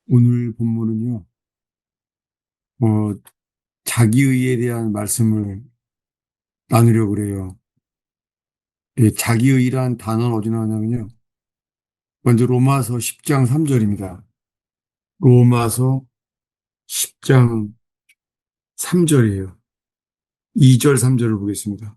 오늘 본문은요, 어, 자기의에 대한 말씀을 나누려고 그래요. 예, 자기의란 단어는 어디 나오냐면요. 먼저 로마서 10장 3절입니다. 로마서 10장 3절이에요. 2절, 3절을 보겠습니다.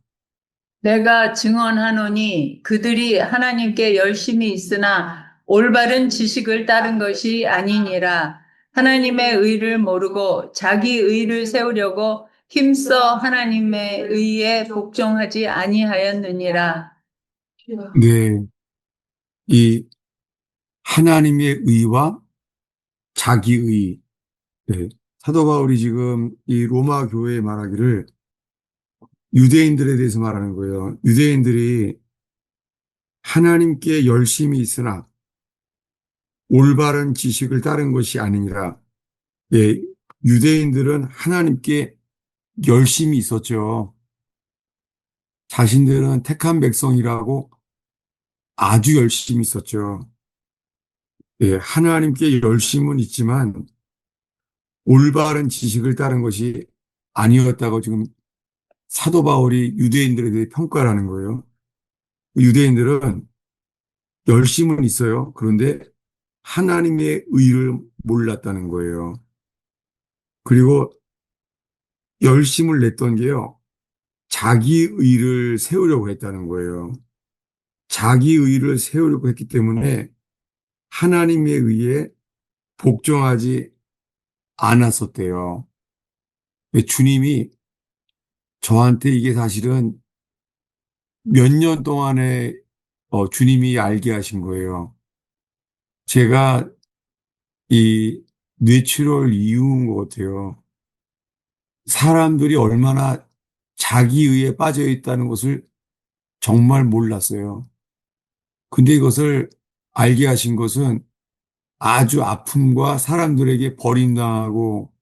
내가 증언하노니 그들이 하나님께 열심히 있으나 올바른 지식을 따른 것이 아니니라. 하나님의 의를 모르고 자기 의를 세우려고 힘써 하나님의 의에 복종하지 아니하였느니라. 네, 이 하나님의 의와 자기의, 네, 사도 바울이 지금 이 로마 교회에 말하기를 유대인들에 대해서 말하는 거예요. 유대인들이 하나님께 열심히 있으나 올바른 지식을 따른 것이 아니니라. 예, 유대인들은 하나님께 열심히 있었죠. 자신들은 택한 백성이라고 아주 열심히 있었죠. 예, 하나님께 열심은 있지만 올바른 지식을 따른 것이 아니었다고 지금 사도 바울이 유대인들에 대해 평가를 하는 거예요. 유대인들은 열심은 있어요. 그런데 하나님의 의를 몰랐다는 거예요. 그리고 열심을 냈던 게요. 자기 의를 세우려고 했다는 거예요. 자기 의를 세우려고 했기 때문에 하나님의 의에 복종하지 않았었대요. 주님이 저한테 이게 사실은 몇 년 동안에 주님이 알게 하신 거예요. 제가 이 뇌출혈 이후인 것 같아요. 사람들이 얼마나 자기 의에 빠져 있다는 것을 정말 몰랐어요. 근데 이것을 알게 하신 것은 아주 아픔과 사람들에게 버림당하고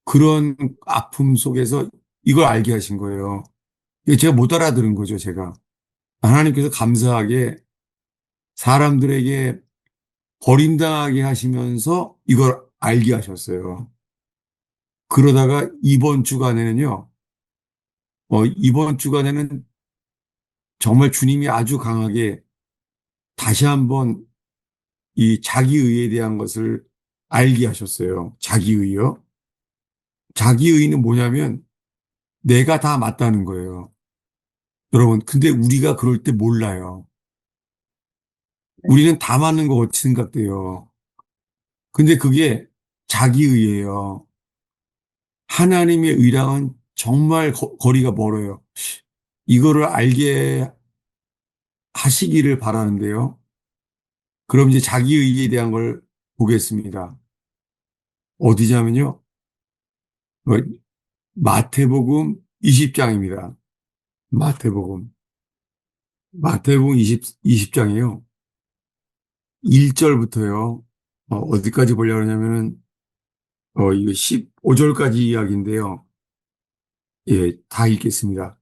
그런 아픔 속에서 이걸 알게 하신 거예요. 이게 제가 못 알아들은 거죠, 제가. 하나님께서 감사하게 사람들에게 버림당하게 하시면서 이걸 알게 하셨어요. 그러다가 이번 주간에는요, 이번 주간에는 정말 주님이 아주 강하게 다시 한번 이 자기의에 대한 것을 알게 하셨어요. 자기의요. 자기의는 뭐냐면 내가 다 맞다는 거예요. 여러분, 근데 우리가 그럴 때 몰라요. 우리는 다 맞는 것 같이 생각돼요. 근데 그게 자기의예요. 하나님의 의랑은 정말 거리가 멀어요. 이거를 알게 하시기를 바라는데요. 그럼 이제 자기의에 대한 걸 보겠습니다. 어디냐면요. 어, 마태복음 20장입니다. 마태복음. 마태복음 20장이요. 1절부터요. 어디까지 보려고 하냐면은, 이거 15절까지 이야기인데요. 예, 다 읽겠습니다.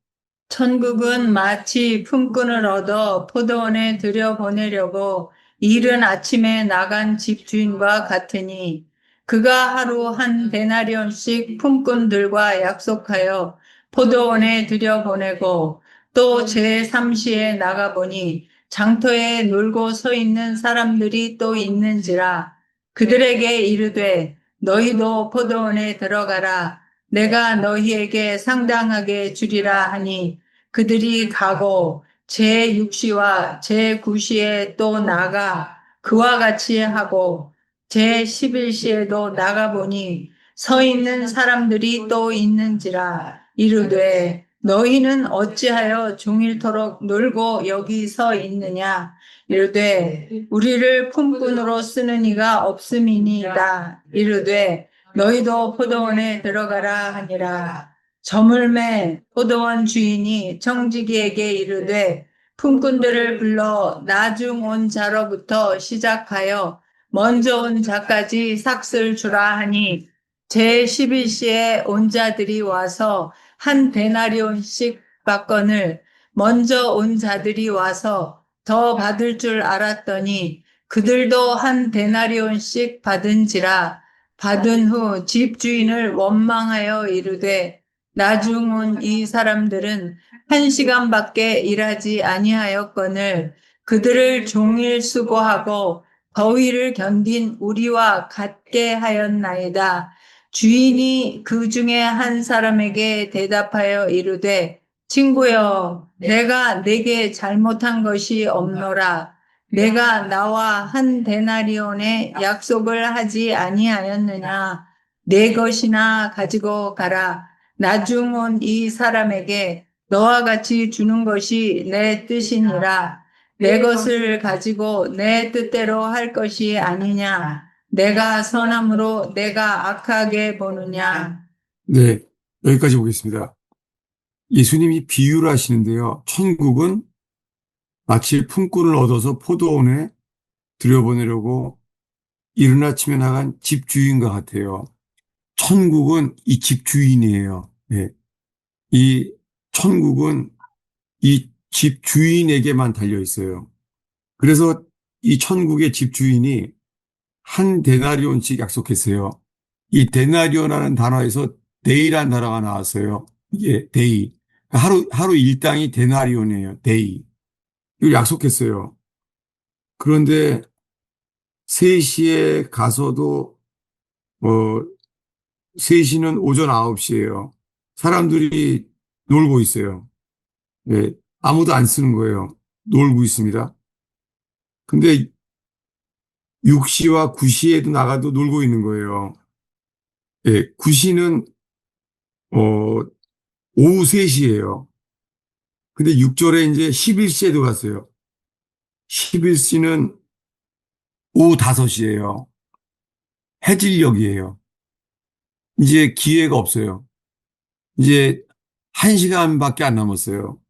천국은 마치 품꾼을 얻어 포도원에 들여보내려고 이른 아침에 나간 집주인과 같으니 그가 하루 한 데나리온씩 품꾼들과 약속하여 포도원에 들여보내고 또 제3시에 나가보니 장터에 놀고 서 있는 사람들이 또 있는지라 그들에게 이르되 너희도 포도원에 들어가라 내가 너희에게 상당하게 주리라 하니 그들이 가고 제6시와 제9시에 또 나가 그와 같이 하고 제11시에도 나가보니 서 있는 사람들이 또 있는지라 이르되 너희는 어찌하여 종일토록 놀고 여기 서 있느냐 이르되 우리를 품꾼으로 쓰는 이가 없음이니이다 이르되 너희도 포도원에 들어가라 하니라. 저물매 포도원 주인이 청지기에게 이르되 품꾼들을 불러 나중 온 자로부터 시작하여 먼저 온 자까지 삭슬 주라 하니 제11시에 온 자들이 와서 한 데나리온씩 받거늘 먼저 온 자들이 와서 더 받을 줄 알았더니 그들도 한 데나리온씩 받은지라. 받은 후 집주인을 원망하여 이르되, 나중은 이 사람들은 1시간밖에 일하지 아니하였거늘 그들을 종일 수고하고 더위를 견딘 우리와 같게 하였나이다. 주인이 그 중에 한 사람에게 대답하여 이르되, 친구여, 내가 네게 잘못한 것이 없노라. 내가 나와 한 데나리온의 약속을 하지 아니하였느냐? 내 것이나 가지고 가라. 나중은 이 사람에게 너와 같이 주는 것이 내 뜻이니라. 내 것을 가지고 내 뜻대로 할 것이 아니냐? 내가 선함으로 내가 악하게 보느냐? 네, 여기까지 보겠습니다. 예수님이 비유를 하시는데요. 천국은 마치 품꾼을 얻어서 포도원에 들여보내려고 이른 아침에 나간 집주인과 같아요. 천국은 이 집주인이에요. 네. 이 천국은 이 집주인에게만 달려 있어요. 그래서 이 천국의 집주인이 한 데나리온씩 약속했어요. 이 데나리온이라는 단어에서 데이라는 단어가 나왔어요. 이게 데이. 하루 일당이 데나리온이에요. 데이. 이걸 약속했어요. 그런데 3시에 가서도 뭐 3시는 오전 9시예요. 사람들이 놀고 있어요. 예, 아무도 안 쓰는 거예요. 놀고 있습니다. 근데 6시와 9시에도 나가도 놀고 있는 거예요. 예, 9시는 오후 3시예요. 근데 6절에 이제 11시에도 갔어요. 11시는 오후 5시예요. 해질녘이에요. 이제 기회가 없어요. 이제 1시간밖에 안 남았어요.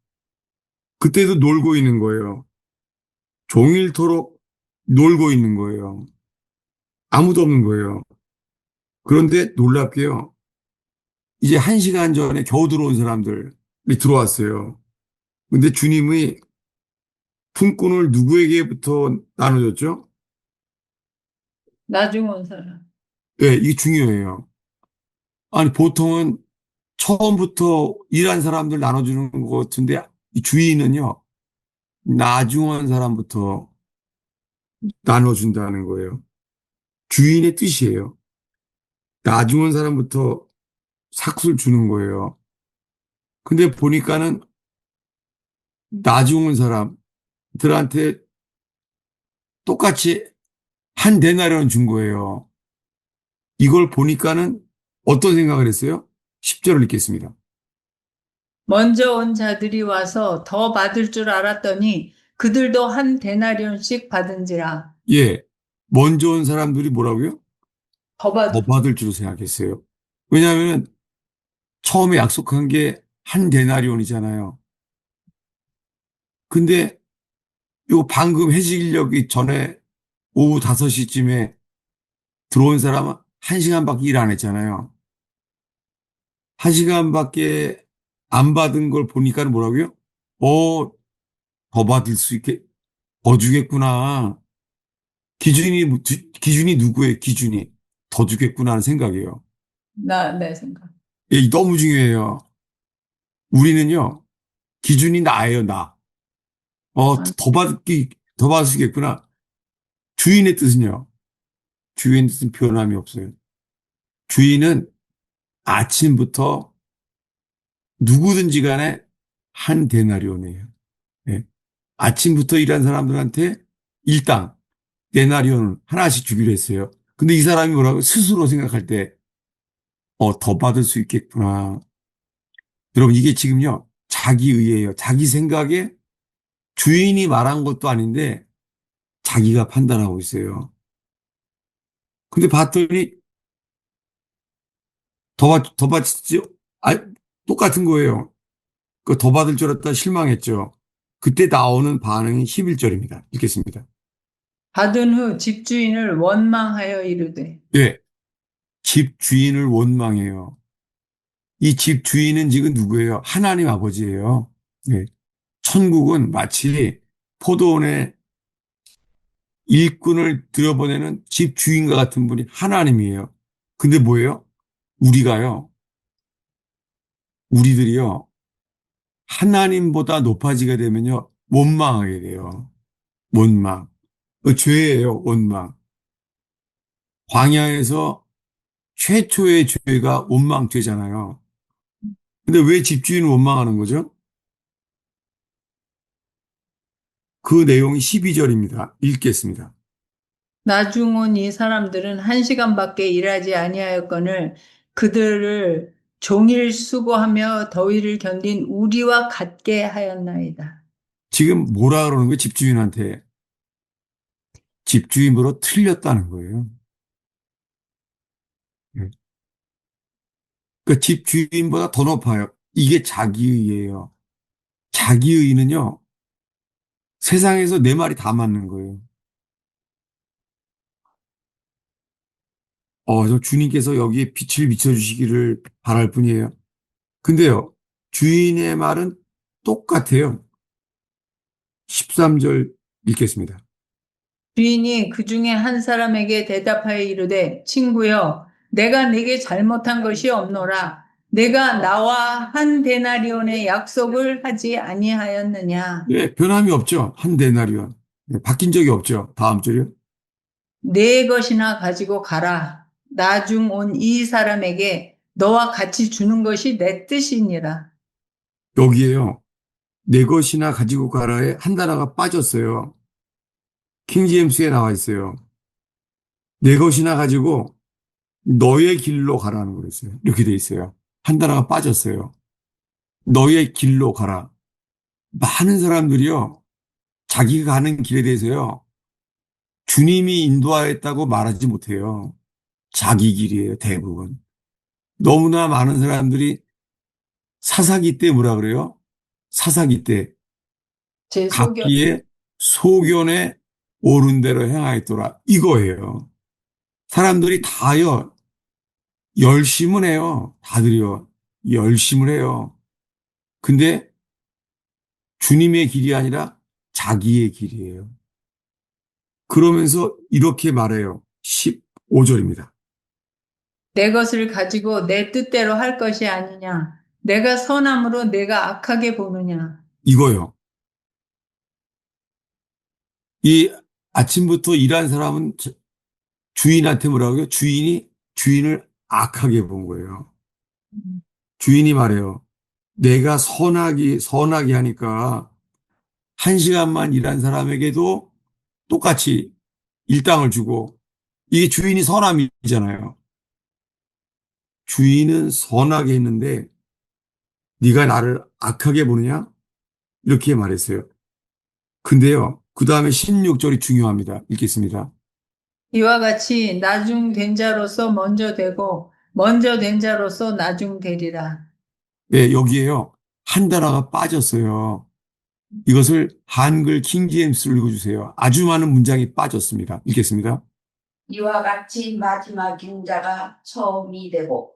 그때도 놀고 있는 거예요. 종일토록 놀고 있는 거예요. 아무도 없는 거예요. 그런데 놀랍게요. 이제 1시간 전에 겨우 들어온 사람들이 들어왔어요. 근데 주님이 품꾼을 누구에게부터 나눠줬죠? 나중 온 사람. 네, 이게 중요해요. 아니, 보통은 처음부터 일한 사람들 나눠주는 것 같은데, 이 주인은요, 나중 온 사람부터 나눠준다는 거예요. 주인의 뜻이에요. 나중 온 사람부터 삭수를 주는 거예요. 근데 보니까는 나중 온 사람들한테 똑같이 한 데나리온 준 거예요. 이걸 보니까는 어떤 생각을 했어요? 10절을 읽겠습니다. 먼저 온 자들이 와서 더 받을 줄 알았더니 그들도 한 데나리온씩 받은지라. 예. 먼저 온 사람들이 뭐라고요? 더 더 받. 받을 줄 생각했어요. 왜냐하면 처음에 약속한 게 한 데나리온이잖아요. 근데 요 방금 해지기 전에 오후 5시쯤에 들어온 사람은 1시간밖에 일 안 했잖아요. 1시간밖에 안 받은 걸 보니까 뭐라고요? 더 받을 수 있게, 더 주겠구나. 기준이 누구예요? 기준이. 더 주겠구나 하는 생각이에요. 내 생각. 예, 너무 중요해요. 우리는요, 기준이 나예요, 나. 아, 더 받으시겠구나. 주인의 뜻은요? 주인의 뜻은 변함이 없어요. 주인은 아침부터 누구든지 간에 한 데나리온이에요. 예. 아침부터 일한 사람들한테 일당, 데나리온 하나씩 주기로 했어요. 근데 이 사람이 뭐라고 스스로 생각할 때, 더 받을 수 있겠구나. 여러분, 이게 지금요, 자기 의예요. 자기 생각에 주인이 말한 것도 아닌데 자기가 판단하고 있어요. 근데 봤더니 더 받지, 아, 똑같은 거예요. 그 더 받을 줄 알았다 실망했죠. 그때 나오는 반응이 11절입니다. 읽겠습니다. 받은 후 집주인을 원망하여 이르되. 예, 집 주인을 원망해요. 이 집 주인은 지금 누구예요? 하나님 아버지예요. 예, 천국은 마치 포도원에 일꾼을 들여보내는 집 주인과 같은 분이 하나님이에요. 근데 뭐예요? 우리가요, 우리들이요, 하나님보다 높아지게 되면요, 원망하게 돼요. 원망. 죄예요, 원망. 광야에서 최초의 죄가 원망죄잖아요. 근데 왜 집주인을 원망하는 거죠? 그 내용이 12절입니다. 읽겠습니다. 나중 온 이 사람들은 1시간밖에 일하지 아니하였거늘 그들을 종일 수고하며 더위를 견딘 우리와 같게 하였나이다. 지금 뭐라 그러는 거예요? 집주인한테. 집주인으로 틀렸다는 거예요. 예. 그 집주인보다 더 높아요. 이게 자기의예요. 자기의는요, 세상에서 내 말이 다 맞는 거예요. 저 주님께서 여기에 빛을 비춰주시기를 바랄 뿐이에요. 근데요, 주인의 말은 똑같아요. 13절 읽겠습니다. 주인이 그 중에 한 사람에게 대답하여 이르되 친구여 내가 네게 잘못한 것이 없노라. 내가 나와 한 데나리온의 약속을 하지 아니하였느냐. 예, 변함이 없죠. 한 데나리온. 예, 바뀐 적이 없죠. 다음 절이요. 네 것이나 가지고 가라. 나중 온 이 사람에게 너와 같이 주는 것이 내 뜻이니라. 여기에요. 내 것이나 가지고 가라에 한 단어가 빠졌어요. 킹제임스에 나와 있어요. 내 것이나 가지고 너의 길로 가라는 거였어요. 이렇게 돼 있어요. 한 단어가 빠졌어요. 너의 길로 가라. 많은 사람들이요. 자기가 가는 길에 대해서요. 주님이 인도하였다고 말하지 못해요. 자기 길이에요. 대부분. 너무나 많은 사람들이 사사기 때 뭐라 그래요? 사사기 때 제 소견. 각기의 소견에 옳은 대로 행하였더라. 이거예요. 사람들이 다요. 열심은 해요. 다들이요. 열심을 해요. 근데 주님의 길이 아니라 자기의 길이에요. 그러면서 이렇게 말해요. 15절입니다. 내 것을 가지고 내 뜻대로 할 것이 아니냐. 내가 선함으로 내가 악하게 보느냐. 이거요. 이 아침부터 일한 사람은 주인한테 뭐라고요? 주인이 주인을 악하게 본 거예요. 주인이 말해요. 내가 선하게 하니까 1시간만 일한 사람에게도 똑같이 일당을 주고 이게 주인이 선함이잖아요. 주인은 선하게 했는데 네가 나를 악하게 보느냐? 이렇게 말했어요. 근데요. 그 다음에 16절이 중요합니다. 읽겠습니다. 이와 같이 나중 된 자로서 먼저 되고 먼저 된 자로서 나중 되리라. 예, 여기에요. 한 단어가 빠졌어요. 이것을 한글 킹제임스로 읽어주세요. 아주 많은 문장이 빠졌습니다. 읽겠습니다. 이와 같이 마지막인 자가 처음이 되고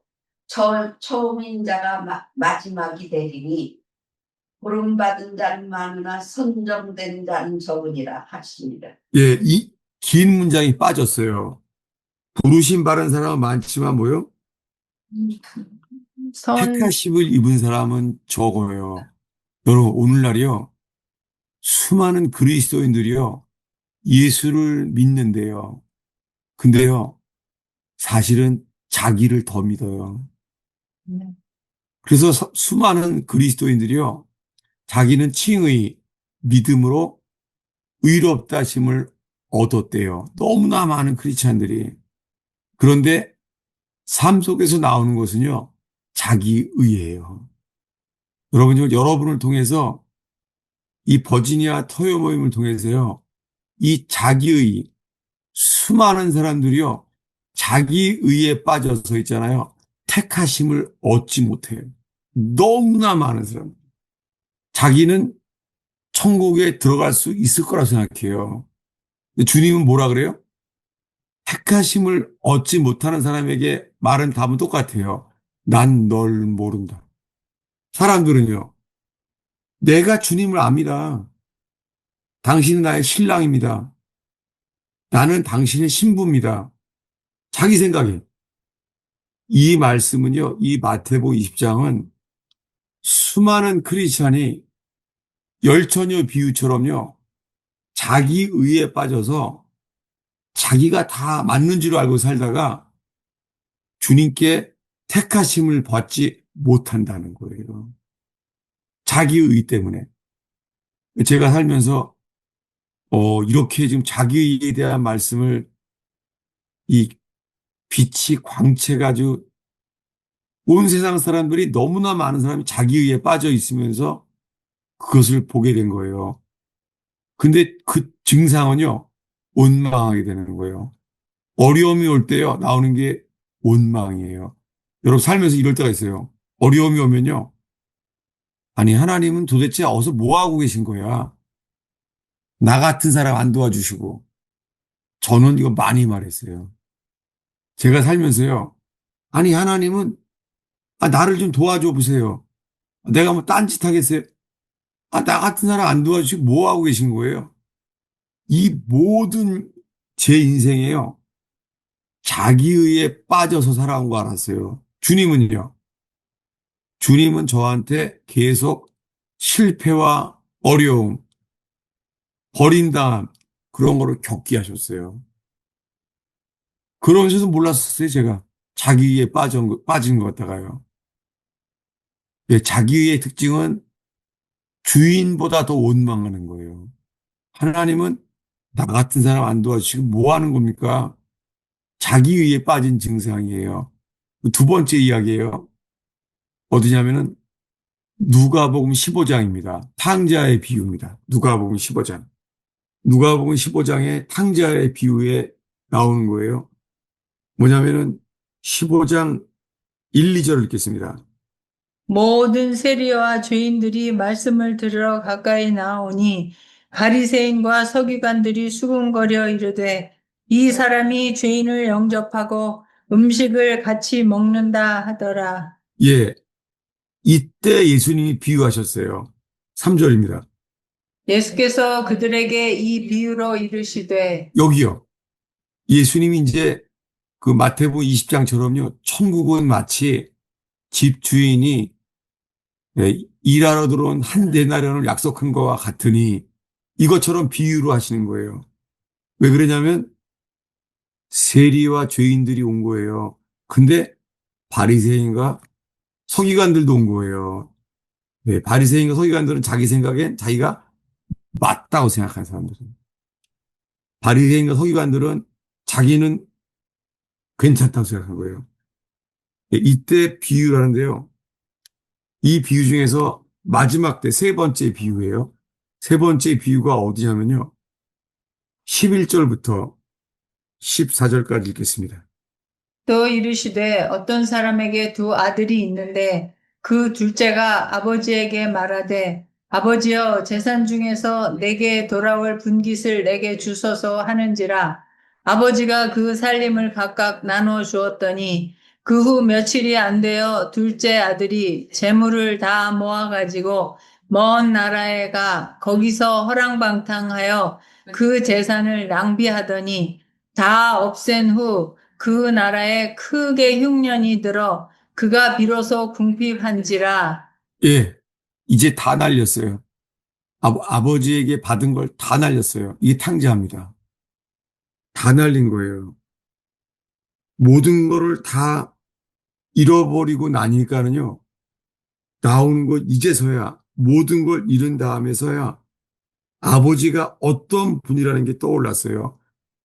처음인 자가 마지막이 되리니 부름받은 자는 많으나 선정된 자는 적으니라 하시니라. 예, 이 긴 문장이 빠졌어요. 부르심 받은 사람은 많지만 뭐요? 선, 택하심을 입은 사람은 적어요. 여러분, 오늘날이요. 수많은 그리스도인들이요. 예수를 믿는데요. 근데요. 사실은 자기를 더 믿어요. 그래서 수많은 그리스도인들이요. 자기는 칭의, 믿음으로 의롭다심을 얻었대요. 너무나 많은 크리스찬들이. 그런데 삶 속에서 나오는 것은요. 자기의예요. 여러분을 통해서 이 버지니아 토요 모임을 통해서요. 이 자기의 수많은 사람들이요. 자기의에 빠져서 있잖아요. 택하심을 얻지 못해요. 너무나 많은 사람. 자기는 천국에 들어갈 수 있을 거라 생각해요. 근데 주님은 뭐라 그래요? 택하심을 얻지 못하는 사람에게 말은 답은 똑같아요. 난 널 모른다. 사람들은요. 내가 주님을 압니다. 당신은 나의 신랑입니다. 나는 당신의 신부입니다. 자기 생각에. 이 말씀은요, 이 마태복음 20장은 수많은 크리스찬이 열처녀 비유처럼요, 자기 의에 빠져서 자기가 다 맞는 줄 알고 살다가 주님께 택하심을 받지 못한다는 거예요. 자기 의 때문에. 제가 살면서 이렇게 지금 자기 의에 대한 말씀을 이 빛이 광채가 아주 온 세상 사람들이 너무나 많은 사람이 자기 의에 빠져 있으면서 그것을 보게 된 거예요. 근데 그 증상은요, 원망하게 되는 거예요. 어려움이 올 때요, 나오는 게 원망이에요. 여러분 살면서 이럴 때가 있어요. 어려움이 오면요, 아니, 하나님은 도대체 어디서 뭐 하고 계신 거야? 나 같은 사람 안 도와주시고. 저는 이거 많이 말했어요. 제가 살면서요, 아니, 하나님은 나를 좀 도와줘 보세요. 내가 뭐 딴짓 하겠어요? 나 같은 사람 안 도와주시고 뭐 하고 계신 거예요? 이 모든 제 인생에요. 자기의에 빠져서 살아온 거 알았어요. 주님은요. 주님은 저한테 계속 실패와 어려움, 버린다함 그런 거를 겪게 하셨어요. 그러면서도 몰랐었어요, 제가. 자기의에 빠진 것 같다가요. 예, 자기의의 특징은 주인보다 더 원망하는 거예요. 하나님은 나 같은 사람 안 도와주시고 뭐 하는 겁니까? 자기의에 빠진 증상이에요. 두 번째 이야기예요. 어디냐면은 누가복음 15장입니다. 탕자의 비유입니다. 누가복음 15장. 누가복음 15장의 탕자의 비유에 나오는 거예요. 뭐냐면은 15장 1, 2절을 읽겠습니다. 모든 세리와 죄인들이 말씀을 들으러 가까이 나오니 바리새인과 서기관들이 수군거려 이르되 이 사람이 죄인을 영접하고 음식을 같이 먹는다 하더라. 예, 이때 예수님이 비유하셨어요. 3절입니다. 예수께서 그들에게 이 비유로 이르시되 여기요. 예수님이 이제 그 마태복음 20장처럼요. 천국은 마치 집 주인이 일하러 들어온 한 데나리온을 약속한 것과 같으니 이것처럼 비유로 하시는 거예요. 왜 그러냐면 세리와 죄인들이 온 거예요. 근데 바리새인과 서기관들도 온 거예요. 네, 바리새인과 서기관들은 자기 생각엔 자기가 맞다고 생각하는 사람들입니다. 바리새인과 서기관들은 자기는 괜찮다고 생각한 거예요. 네, 이때 비유라는데요. 이 비유 중에서 마지막 때 세 번째 비유예요. 세 번째 비유가 어디냐면요. 11절부터 14절까지 읽겠습니다. 또 이르시되 어떤 사람에게 두 아들이 있는데 그 둘째가 아버지에게 말하되 아버지여 재산 중에서 내게 돌아올 분깃을 내게 주소서 하는지라 아버지가 그 살림을 각각 나누어 주었더니 그 후 며칠이 안 되어 둘째 아들이 재물을 다 모아 가지고 먼 나라에 가 거기서 허랑방탕하여 그 재산을 낭비하더니 다 없앤 후 그 나라에 크게 흉년이 들어 그가 비로소 궁핍한지라. 예, 이제 다 날렸어요. 아버지에게 받은 걸 다 날렸어요. 이게 탕자입니다. 다 날린 거예요. 모든 거를 다 잃어버리고 나니까는요, 나오는 것 이제서야 모든 걸 잃은 다음에서야 아버지가 어떤 분이라는 게 떠올랐어요.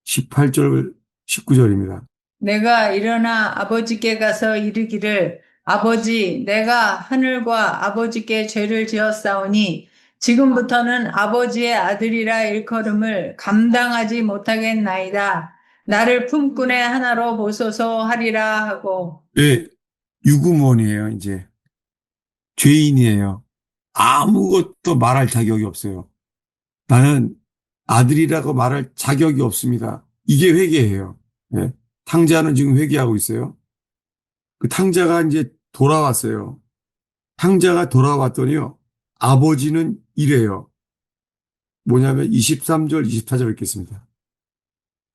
18절, 19절입니다. 내가 일어나 아버지께 가서 이르기를 아버지 내가 하늘과 아버지께 죄를 지었사오니 지금부터는 아버지의 아들이라 일컬음을 감당하지 못하겠나이다. 나를 품꾼의 하나로 보소서 하리라 하고 예, 유구무원이에요, 이제. 죄인이에요. 아무것도 말할 자격이 없어요. 나는 아들이라고 말할 자격이 없습니다. 이게 회개예요. 예. 탕자는 지금 회개하고 있어요. 그 탕자가 이제 돌아왔어요. 탕자가 돌아왔더니요. 아버지는 이래요. 뭐냐면 23절, 24절 읽겠습니다.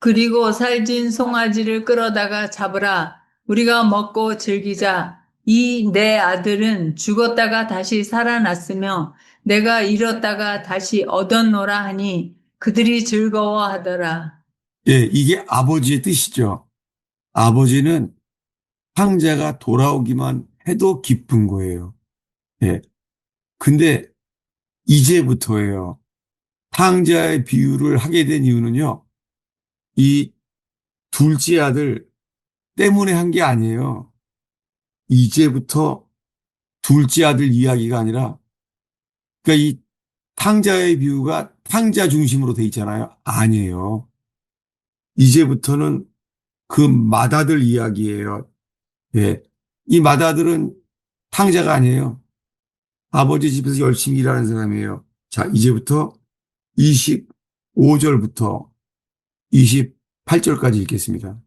그리고 살진 송아지를 끌어다가 잡으라. 우리가 먹고 즐기자. 이 내 아들은 죽었다가 다시 살아났으며 내가 잃었다가 다시 얻었노라 하니 그들이 즐거워하더라. 예, 이게 아버지의 뜻이죠. 아버지는 탕자가 돌아오기만 해도 기쁜 거예요. 예. 근데 이제부터예요. 탕자의 비유를 하게 된 이유는요. 이 둘째 아들 때문에 한 게 아니에요. 이제부터 둘째 아들 이야기가 아니라, 그러니까 이 탕자의 비유가 탕자 중심으로 돼 있잖아요. 아니에요. 이제부터는 그 맏아들 이야기예요. 예. 이 맏아들은 탕자가 아니에요. 아버지 집에서 열심히 일하는 사람이에요. 자, 이제부터 25절부터 28절까지 읽겠습니다.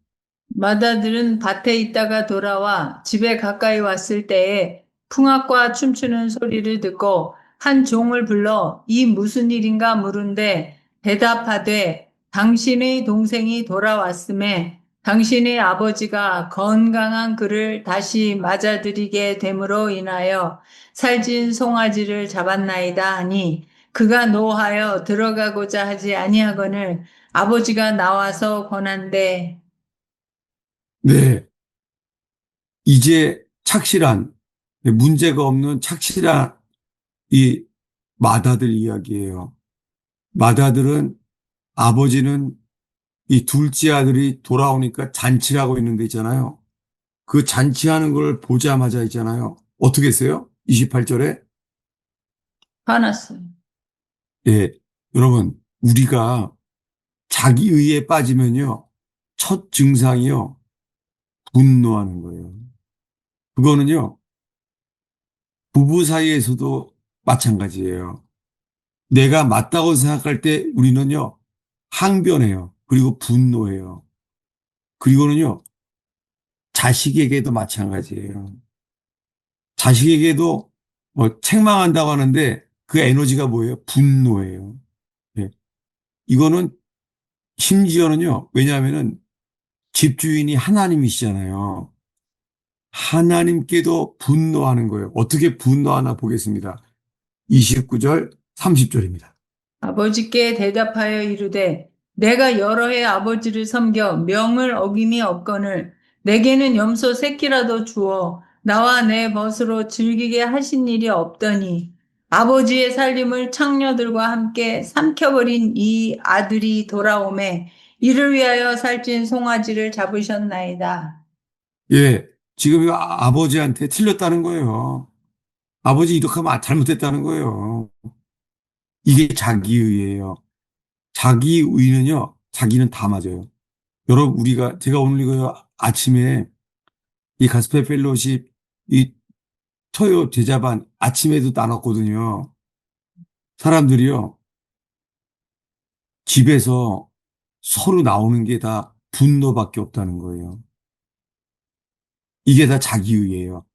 맏아들은 밭에 있다가 돌아와 집에 가까이 왔을 때에 풍악과 춤추는 소리를 듣고 한 종을 불러 이 무슨 일인가 물은데 대답하되 당신의 동생이 돌아왔음에 당신의 아버지가 건강한 그를 다시 맞아들이게 됨으로 인하여 살진 송아지를 잡았나이다 하니 그가 노하여 들어가고자 하지 아니하거늘 아버지가 나와서 권한대. 네. 이제 착실한, 문제가 없는 착실한 이 맏아들 이야기예요. 맏아들은 아버지는 이 둘째 아들이 돌아오니까 잔치를 하고 있는 데 있잖아요. 그 잔치하는 걸 보자마자 있잖아요. 어떻게 했어요? 28절에. 화났어요. 예. 여러분, 우리가 자기의에 빠지면요. 첫 증상이요. 분노하는 거예요. 그거는요. 부부 사이에서도 마찬가지예요. 내가 맞다고 생각할 때 우리는요. 항변해요. 그리고 분노해요. 그리고는요. 자식에게도 마찬가지예요. 자식에게도 뭐 책망한다고 하는데 그 에너지가 뭐예요? 분노예요. 예. 이거는 심지어는요. 왜냐하면은 집주인이 하나님이시잖아요. 하나님께도 분노하는 거예요. 어떻게 분노하나 보겠습니다. 29절, 30절입니다. 아버지께 대답하여 이르되 내가 여러 해 아버지를 섬겨 명을 어김이 없거늘 내게는 염소 새끼라도 주어 나와 내 벗으로 즐기게 하신 일이 없더니 아버지의 살림을 창녀들과 함께 삼켜버린 이 아들이 돌아오매 이를 위하여 살찐 송아지를 잡으셨나이다. 예, 지금 이거 아버지한테 틀렸다는 거예요. 아버지 이렇게 하면 잘못했다는 거예요. 이게 자기의예요. 자기의는요, 자기는 다 맞아요. 여러분, 제가 오늘 이거 아침에 이 가스펠 펠로십, 이 토요 제자반 아침에도 나눴거든요. 사람들이요, 집에서 서로 나오는 게 다 분노밖에 없다는 거예요. 이게 다 자기의예요.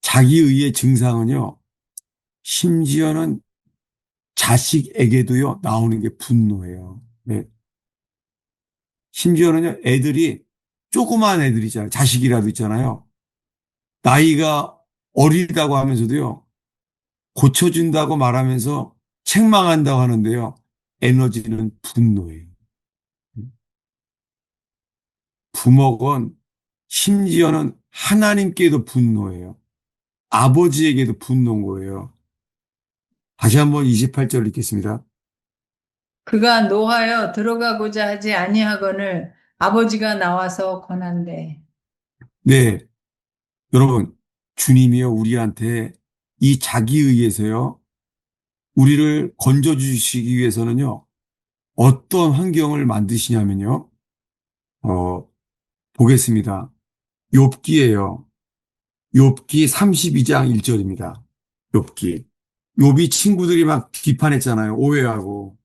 자기의의 증상은요, 심지어는 자식에게도요, 나오는 게 분노예요. 네. 심지어는요, 조그마한 애들이잖아요. 자식이라도 있잖아요. 나이가 어리다고 하면서도요, 고쳐준다고 말하면서 책망한다고 하는데요, 에너지는 분노예요. 부먹은 심지어는 하나님께도 분노해요. 아버지에게도 분노인 거예요. 다시 한번 28절 읽겠습니다. 그가 노하여 들어가고자 하지 아니하거늘 아버지가 나와서 권한대. 네, 여러분, 주님이요, 우리한테 이 자기의에서요, 우리를 건져주시기 위해서는요, 어떤 환경을 만드시냐면요, 어, 보겠습니다. 욥기예요. 욥기 32장 1절입니다. 욥기. 욥이 친구들이 막 비판했잖아요. 오해하고.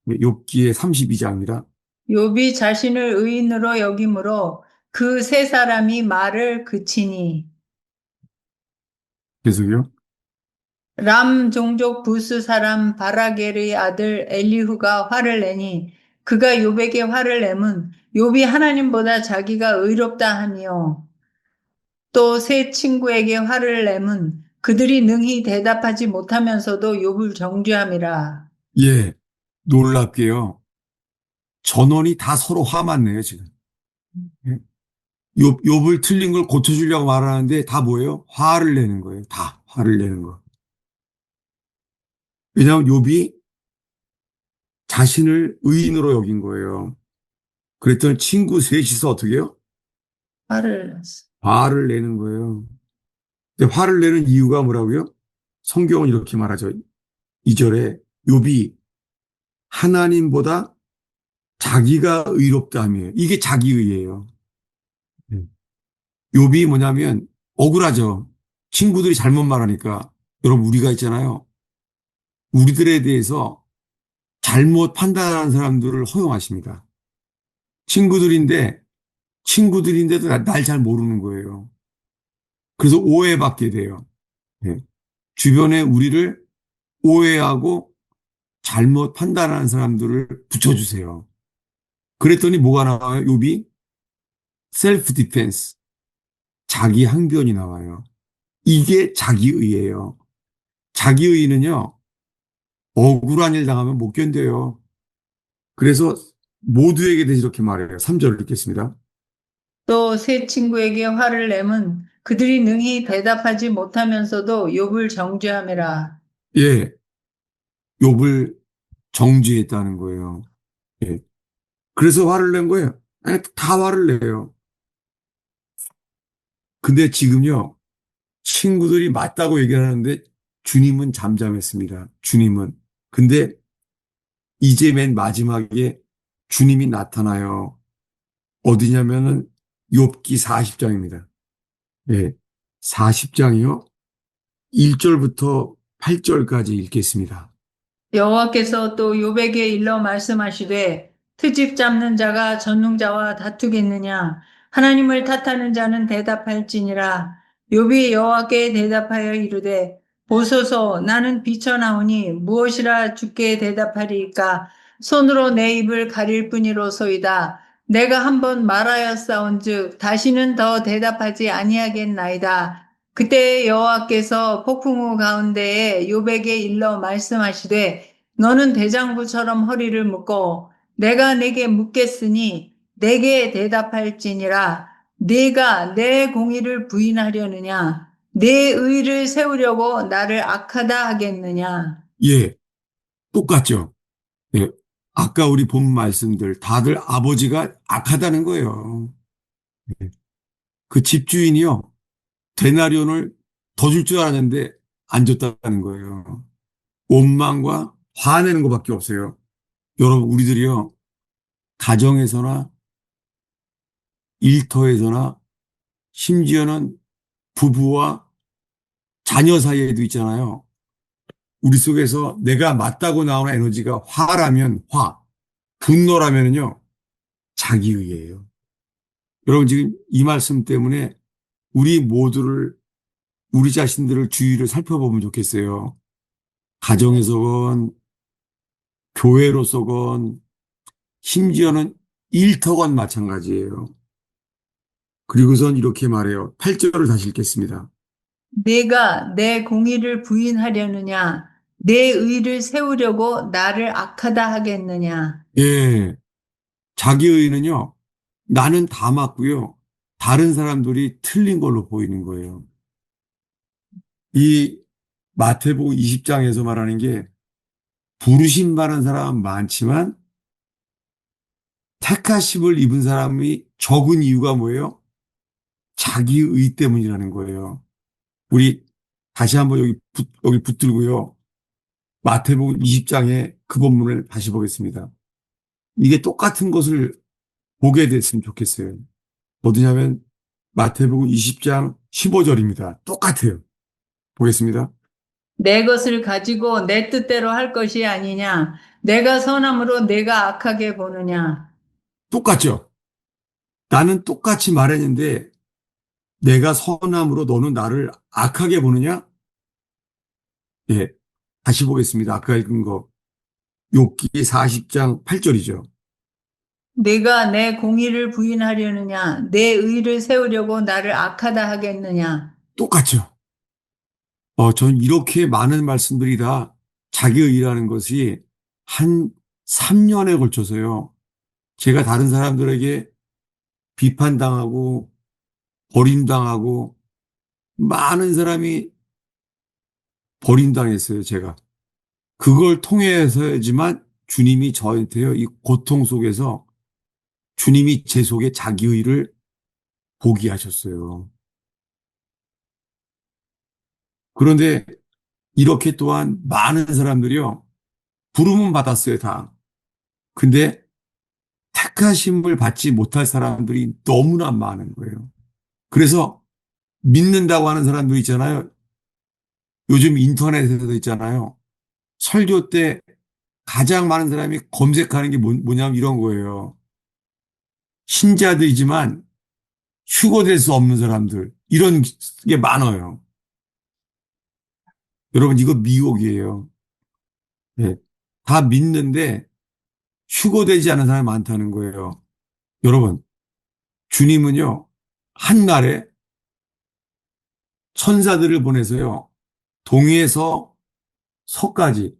욥기의 32장입니다. 욥이 자신을 의인으로 여김으로 그 세 사람이 말을 그치니 계속요. 람 종족 부스 사람 바라겔의 아들 엘리후가 화를 내니 그가 욥에게 화를 내면 욥이 하나님보다 자기가 의롭다 하며 또 세 친구에게 화를 내면 그들이 능히 대답하지 못하면서도 욥을 정죄함이라. 예, 놀랍게요. 전원이 다 서로 화만 내요, 지금. 예. 욥을 틀린 걸 고쳐주려고 말하는데 다 뭐예요? 화를 내는 거예요. 다 화를 내는 거. 왜냐하면 욥이 자신을 의인으로 여긴 거예요. 그랬더니 친구 셋이서 어떻게 해요? 화를 냈어. 화를 내는 거예요. 근데 화를 내는 이유가 뭐라고요? 성경은 이렇게 말하죠. 2절에 욥이 하나님보다 자기가 의롭다며 이게 자기의예요. 욥이 뭐냐면 억울하죠. 친구들이 잘못 말하니까. 여러분 우리가 있잖아요. 우리들에 대해서 잘못 판단하는 사람들을 허용하십니다. 친구들인데 친구들인데도 날 잘 모르는 거예요. 그래서 오해받게 돼요. 예. 주변에 우리를 오해하고 잘못 판단하는 사람들을 붙여주세요. 그랬더니 뭐가 나와요? 욥이 셀프 디펜스, 자기 항변이 나와요. 이게 자기의예요. 자기의는요, 억울한 일 당하면 못 견뎌요. 그래서 모두에게 대해서 이렇게 말해요. 3절을 읽겠습니다. 또 세 친구에게 화를 내면 그들이 능히 대답하지 못하면서도 욥을 정죄함이라. 예, 욥을 정죄했다는 거예요. 예. 그래서 화를 낸 거예요. 아니, 다 화를 내요. 근데 지금요, 친구들이 맞다고 얘기를 하는데 주님은 잠잠했습니다. 주님은. 근데 이제 맨 마지막에 주님이 나타나요. 어디냐면은 욥기 40장입니다. 예. 40장이요. 1절부터 8절까지 읽겠습니다. 여호와께서 또 욥에게 일러 말씀하시되 트집 잡는 자가 전능자와 다투겠느냐 하나님을 탓하는 자는 대답할지니라. 욥이 여호와께 대답하여 이르되 보소서 나는 비쳐나오니 무엇이라 주께 대답하리이까 손으로 내 입을 가릴 뿐이로소이다. 내가 한번 말하였사온즉 다시는 더 대답하지 아니하겠나이다. 그때 여호와께서 폭풍우 가운데에 욥에게 일러 말씀하시되 너는 대장부처럼 허리를 묶고 내가 내게 묻겠으니 내게 대답할지니라. 네가 내 공의를 부인하려느냐 내 의를 세우려고 나를 악하다 하겠느냐. 예. 똑같죠. 예. 아까 우리 본 말씀들 다들 아버지가 악하다는 거예요. 예. 그 집주인이요. 데나리온을 더 줄 줄 알았는데 안 줬다는 거예요. 원망과 화내는 것밖에 없어요. 여러분, 우리들이요. 가정에서나 일터에서나 심지어는 부부와 자녀 사이에도 있잖아요. 우리 속에서 내가 맞다고 나오는 에너지가 화라면 화, 분노라면요. 자기의예요. 여러분 지금 이 말씀 때문에 우리 모두를 우리 자신들을 주위를 살펴보면 좋겠어요. 가정에서건 교회로서건 심지어는 일터건 마찬가지예요. 그리고선 이렇게 말해요. 8절을 다시 읽겠습니다. 네가 내 공의를 부인하려느냐 내 의를 세우려고 나를 악하다 하겠느냐. 예, 자기의는요. 나는 다 맞고요. 다른 사람들이 틀린 걸로 보이는 거예요. 이 마태복음 20장에서 말하는 게 부르심 받은 사람은 많지만 택하심을 입은 사람이 적은 이유가 뭐예요? 자기의 때문이라는 거예요. 우리 다시 한번 여기 붙들고요. 마태복음 20장의 그 본문을 다시 보겠습니다. 이게 똑같은 것을 보게 됐으면 좋겠어요. 어디냐면 마태복음 20장 15절입니다. 똑같아요. 보겠습니다. 내 것을 가지고 내 뜻대로 할 것이 아니냐 내가 선함으로 내가 악하게 보느냐. 똑같죠? 나는 똑같이 말했는데 내가 선함으로 너는 나를 악하게 보느냐? 예. 다시 보겠습니다. 아까 읽은 거. 욥기 40장 8절이죠. 내가 내 공의를 부인하려느냐? 내 의를 세우려고 나를 악하다 하겠느냐? 똑같죠. 전 이렇게 많은 말씀들이 다 자기의라는 것이 한 3년에 걸쳐서요. 제가 다른 사람들에게 비판당하고 버림당하고 많은 사람이 버림당했어요, 제가. 그걸 통해서지만 주님이 저한테요, 이 고통 속에서 주님이 제 속에 자기의를 보게 하셨어요. 그런데 이렇게 또한 많은 사람들이요, 부름은 받았어요, 다. 근데 택하심을 받지 못할 사람들이 너무나 많은 거예요. 그래서 믿는다고 하는 사람들 있잖아요. 요즘 인터넷에도 있잖아요. 설교 때 가장 많은 사람이 검색하는 게 뭐냐면 이런 거예요. 신자들이지만 휴거될 수 없는 사람들. 이런 게 많아요. 여러분, 이거 미혹이에요. 네. 다 믿는데 휴거되지 않은 사람이 많다는 거예요. 여러분, 주님은요, 한날에 천사들을 보내서요, 동에서 서까지,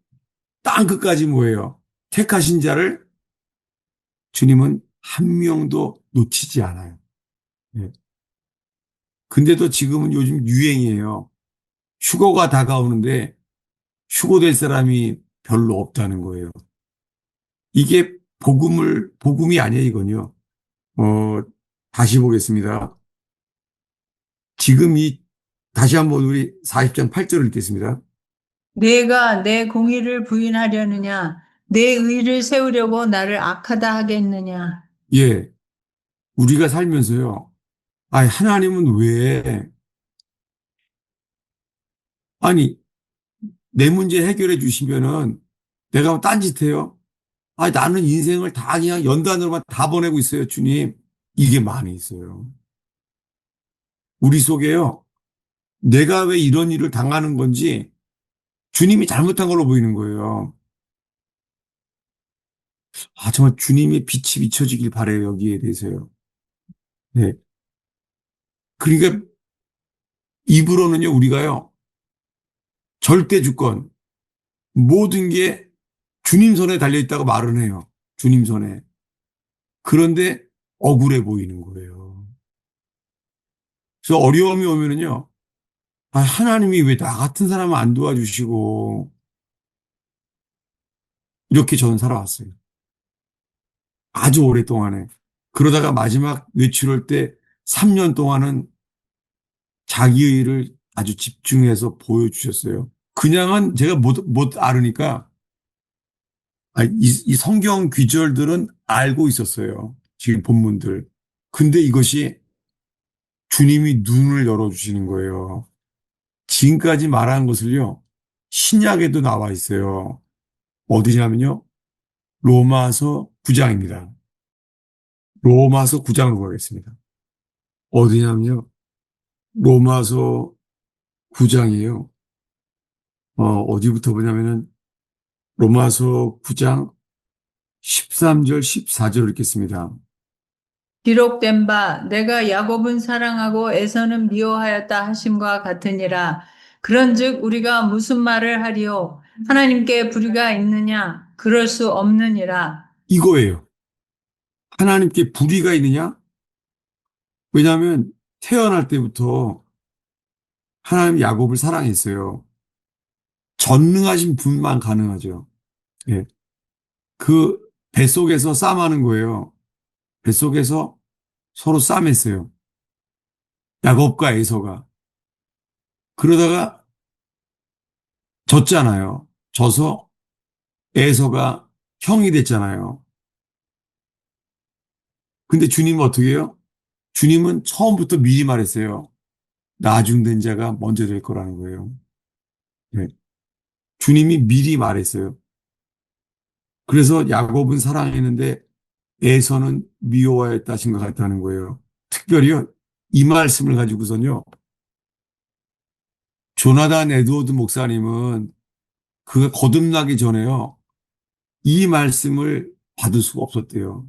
땅 끝까지 뭐예요? 택하신 자를 주님은 한 명도 놓치지 않아요. 네. 근데도 지금은 요즘 유행이에요. 휴거가 다가오는데 휴거될 사람이 별로 없다는 거예요. 이게 복음이 아니에요, 이건요. 어, 다시 보겠습니다. 지금 다시 한번 우리 40장 8절을 읽겠습니다. 내가 내 공의를 부인하려느냐? 내 의를 세우려고 나를 악하다 하겠느냐? 예, 우리가 살면서요. 하나님은 왜, 아니, 내 문제 해결해 주시면은 내가 뭐 딴짓해요? 나는 인생을 다 그냥 연단으로만 다 보내고 있어요, 주님. 이게 많이 있어요. 우리 속에요. 내가 왜 이런 일을 당하는 건지 주님이 잘못한 걸로 보이는 거예요. 정말 주님의 빛이 비춰지길 바래요, 여기에 대해서요. 네. 그러니까 입으로는요, 우리가요, 절대 주권, 모든 게 주님 손에 달려있다고 말은 해요. 주님 손에. 그런데 억울해 보이는 거예요. 그래서 어려움이 오면은요, 하나님이 왜 나 같은 사람을 안 도와주시고, 이렇게 저는 살아왔어요. 아주 오랫동안에. 그러다가 마지막 외출할 때 3년 동안은 자기의 일을 아주 집중해서 보여주셨어요. 그냥은 제가 못 알으니까, 이 성경 귀절들은 알고 있었어요. 지금 본문들. 근데 이것이 주님이 눈을 열어주시는 거예요. 지금까지 말한 것을요, 신약에도 나와 있어요. 어디냐면요, 로마서 9장입니다. 로마서 9장으로 가겠습니다. 어디냐면요, 로마서 9장이에요. 어디부터 보냐면은, 로마서 9장 13절, 14절 읽겠습니다. 기록된 바 내가 야곱은 사랑하고 에서는 미워하였다 하심과 같으니라. 그런즉 우리가 무슨 말을 하리요? 하나님께 불의가 있느냐? 그럴 수 없느니라. 이거예요. 하나님께 불의가 있느냐? 왜냐하면 태어날 때부터 하나님 야곱을 사랑했어요. 전능하신 분만 가능하죠. 예. 그 뱃속에서 싸움하는 거예요. 뱃속에서 서로 싸움했어요. 야곱과 에서가. 그러다가 졌잖아요. 져서 에서가 형이 됐잖아요. 근데 주님은 어떻게 해요? 주님은 처음부터 미리 말했어요. 나중된 자가 먼저 될 거라는 거예요. 예. 주님이 미리 말했어요. 그래서 야곱은 사랑했는데 에서는 미워하였다 하신 것 같다는 거예요. 특별히요, 이 말씀을 가지고선요, 조나단 에드워드 목사님은 그가 거듭나기 전에요, 이 말씀을 받을 수가 없었대요.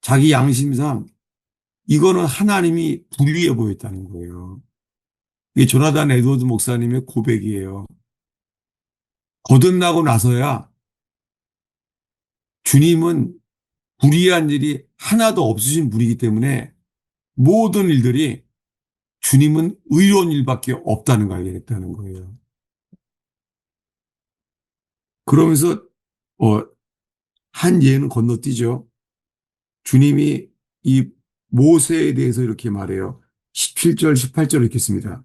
자기 양심상 이거는 하나님이 불의해 보였다는 거예요. 이게 조나단 에드워드 목사님의 고백이에요. 거듭나고 나서야 주님은 불의한 일이 하나도 없으신 분이기 때문에 모든 일들이 주님은 의로운 일밖에 없다는 걸 알게 됐다는 거예요. 그러면서 어, 한 예는 건너뛰죠. 주님이 이 모세에 대해서 이렇게 말해요. 17절, 18절 읽겠습니다.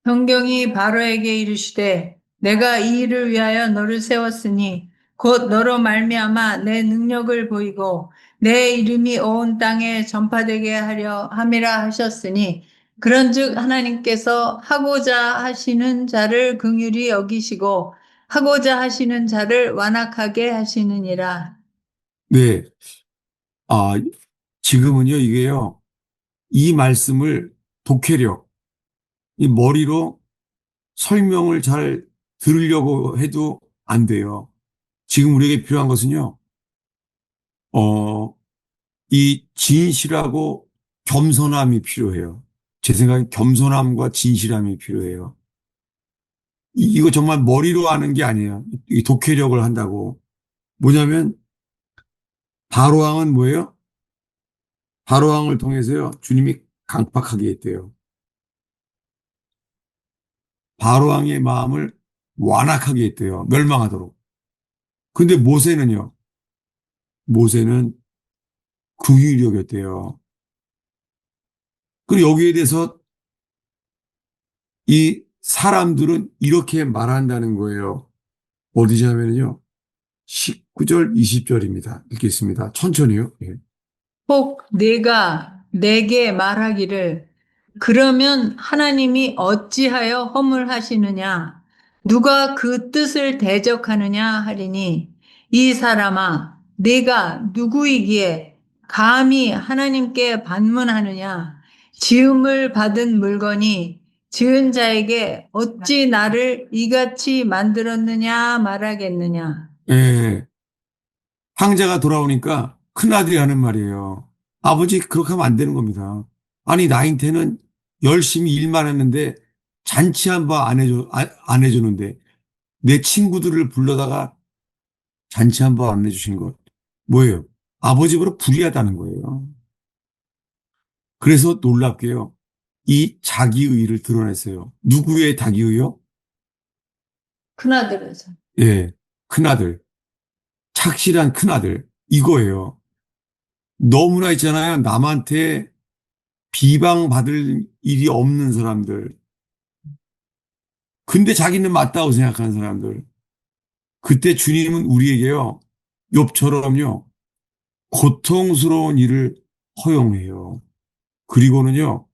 성경이 바로에게 이르시되 내가 이 일을 위하여 너를 세웠으니 곧 너로 말미암아 내 능력을 보이고 내 이름이 온 땅에 전파되게 하려 함이라 하셨으니 그런즉 하나님께서 하고자 하시는 자를 긍휼히 여기시고 하고자 하시는 자를 완악하게 하시느니라. 네. 아, 지금은요, 이게요, 이 말씀을 독해력, 이 머리로 설명을 잘 들으려고 해도 안 돼요. 지금 우리에게 필요한 것은요, 어, 이 진실하고 겸손함이 필요해요. 제 생각엔 겸손함과 진실함이 필요해요. 이거 정말 머리로 하는 게 아니에요. 이 독해력을 한다고. 뭐냐면, 바로왕은 뭐예요? 바로왕을 통해서요, 주님이 강팍하게 했대요. 바로왕의 마음을 완악하게 했대요. 멸망하도록. 근데 모세는요, 모세는 긍휼히 여겼대요. 그리고 여기에 대해서 이 사람들은 이렇게 말한다는 거예요. 어디냐면요. 19절, 20절입니다. 읽겠습니다. 천천히요. 예. 혹 네가 내게 말하기를 그러면 하나님이 어찌하여 허물하시느냐 누가 그 뜻을 대적하느냐 하리니 이 사람아 네가 누구이기에 감히 하나님께 반문하느냐 지음을 받은 물건이 지은 자에게 어찌 나를 이같이 만들었느냐 말하겠느냐. 예. 황제가 돌아오니까 큰아들이 하는 말이에요. 아버지, 그렇게 하면 안 되는 겁니다. 아니, 나인테는 열심히 일만 했는데 잔치 한 번 안 해주는데 내 친구들을 불러다가 잔치 한 번 안 해주신 것. 뭐예요? 아버지보다 불의하다는 거예요. 그래서 놀랍게요. 이 자기의를 드러냈어요. 누구의 자기의요? 큰아들에서. 예, 큰아들. 착실한 큰아들. 이거예요. 너무나 있잖아요. 남한테 비방받을 일이 없는 사람들. 근데 자기는 맞다고 생각하는 사람들. 그때 주님은 우리에게요. 욥처럼요. 고통스러운 일을 허용해요. 그리고는요.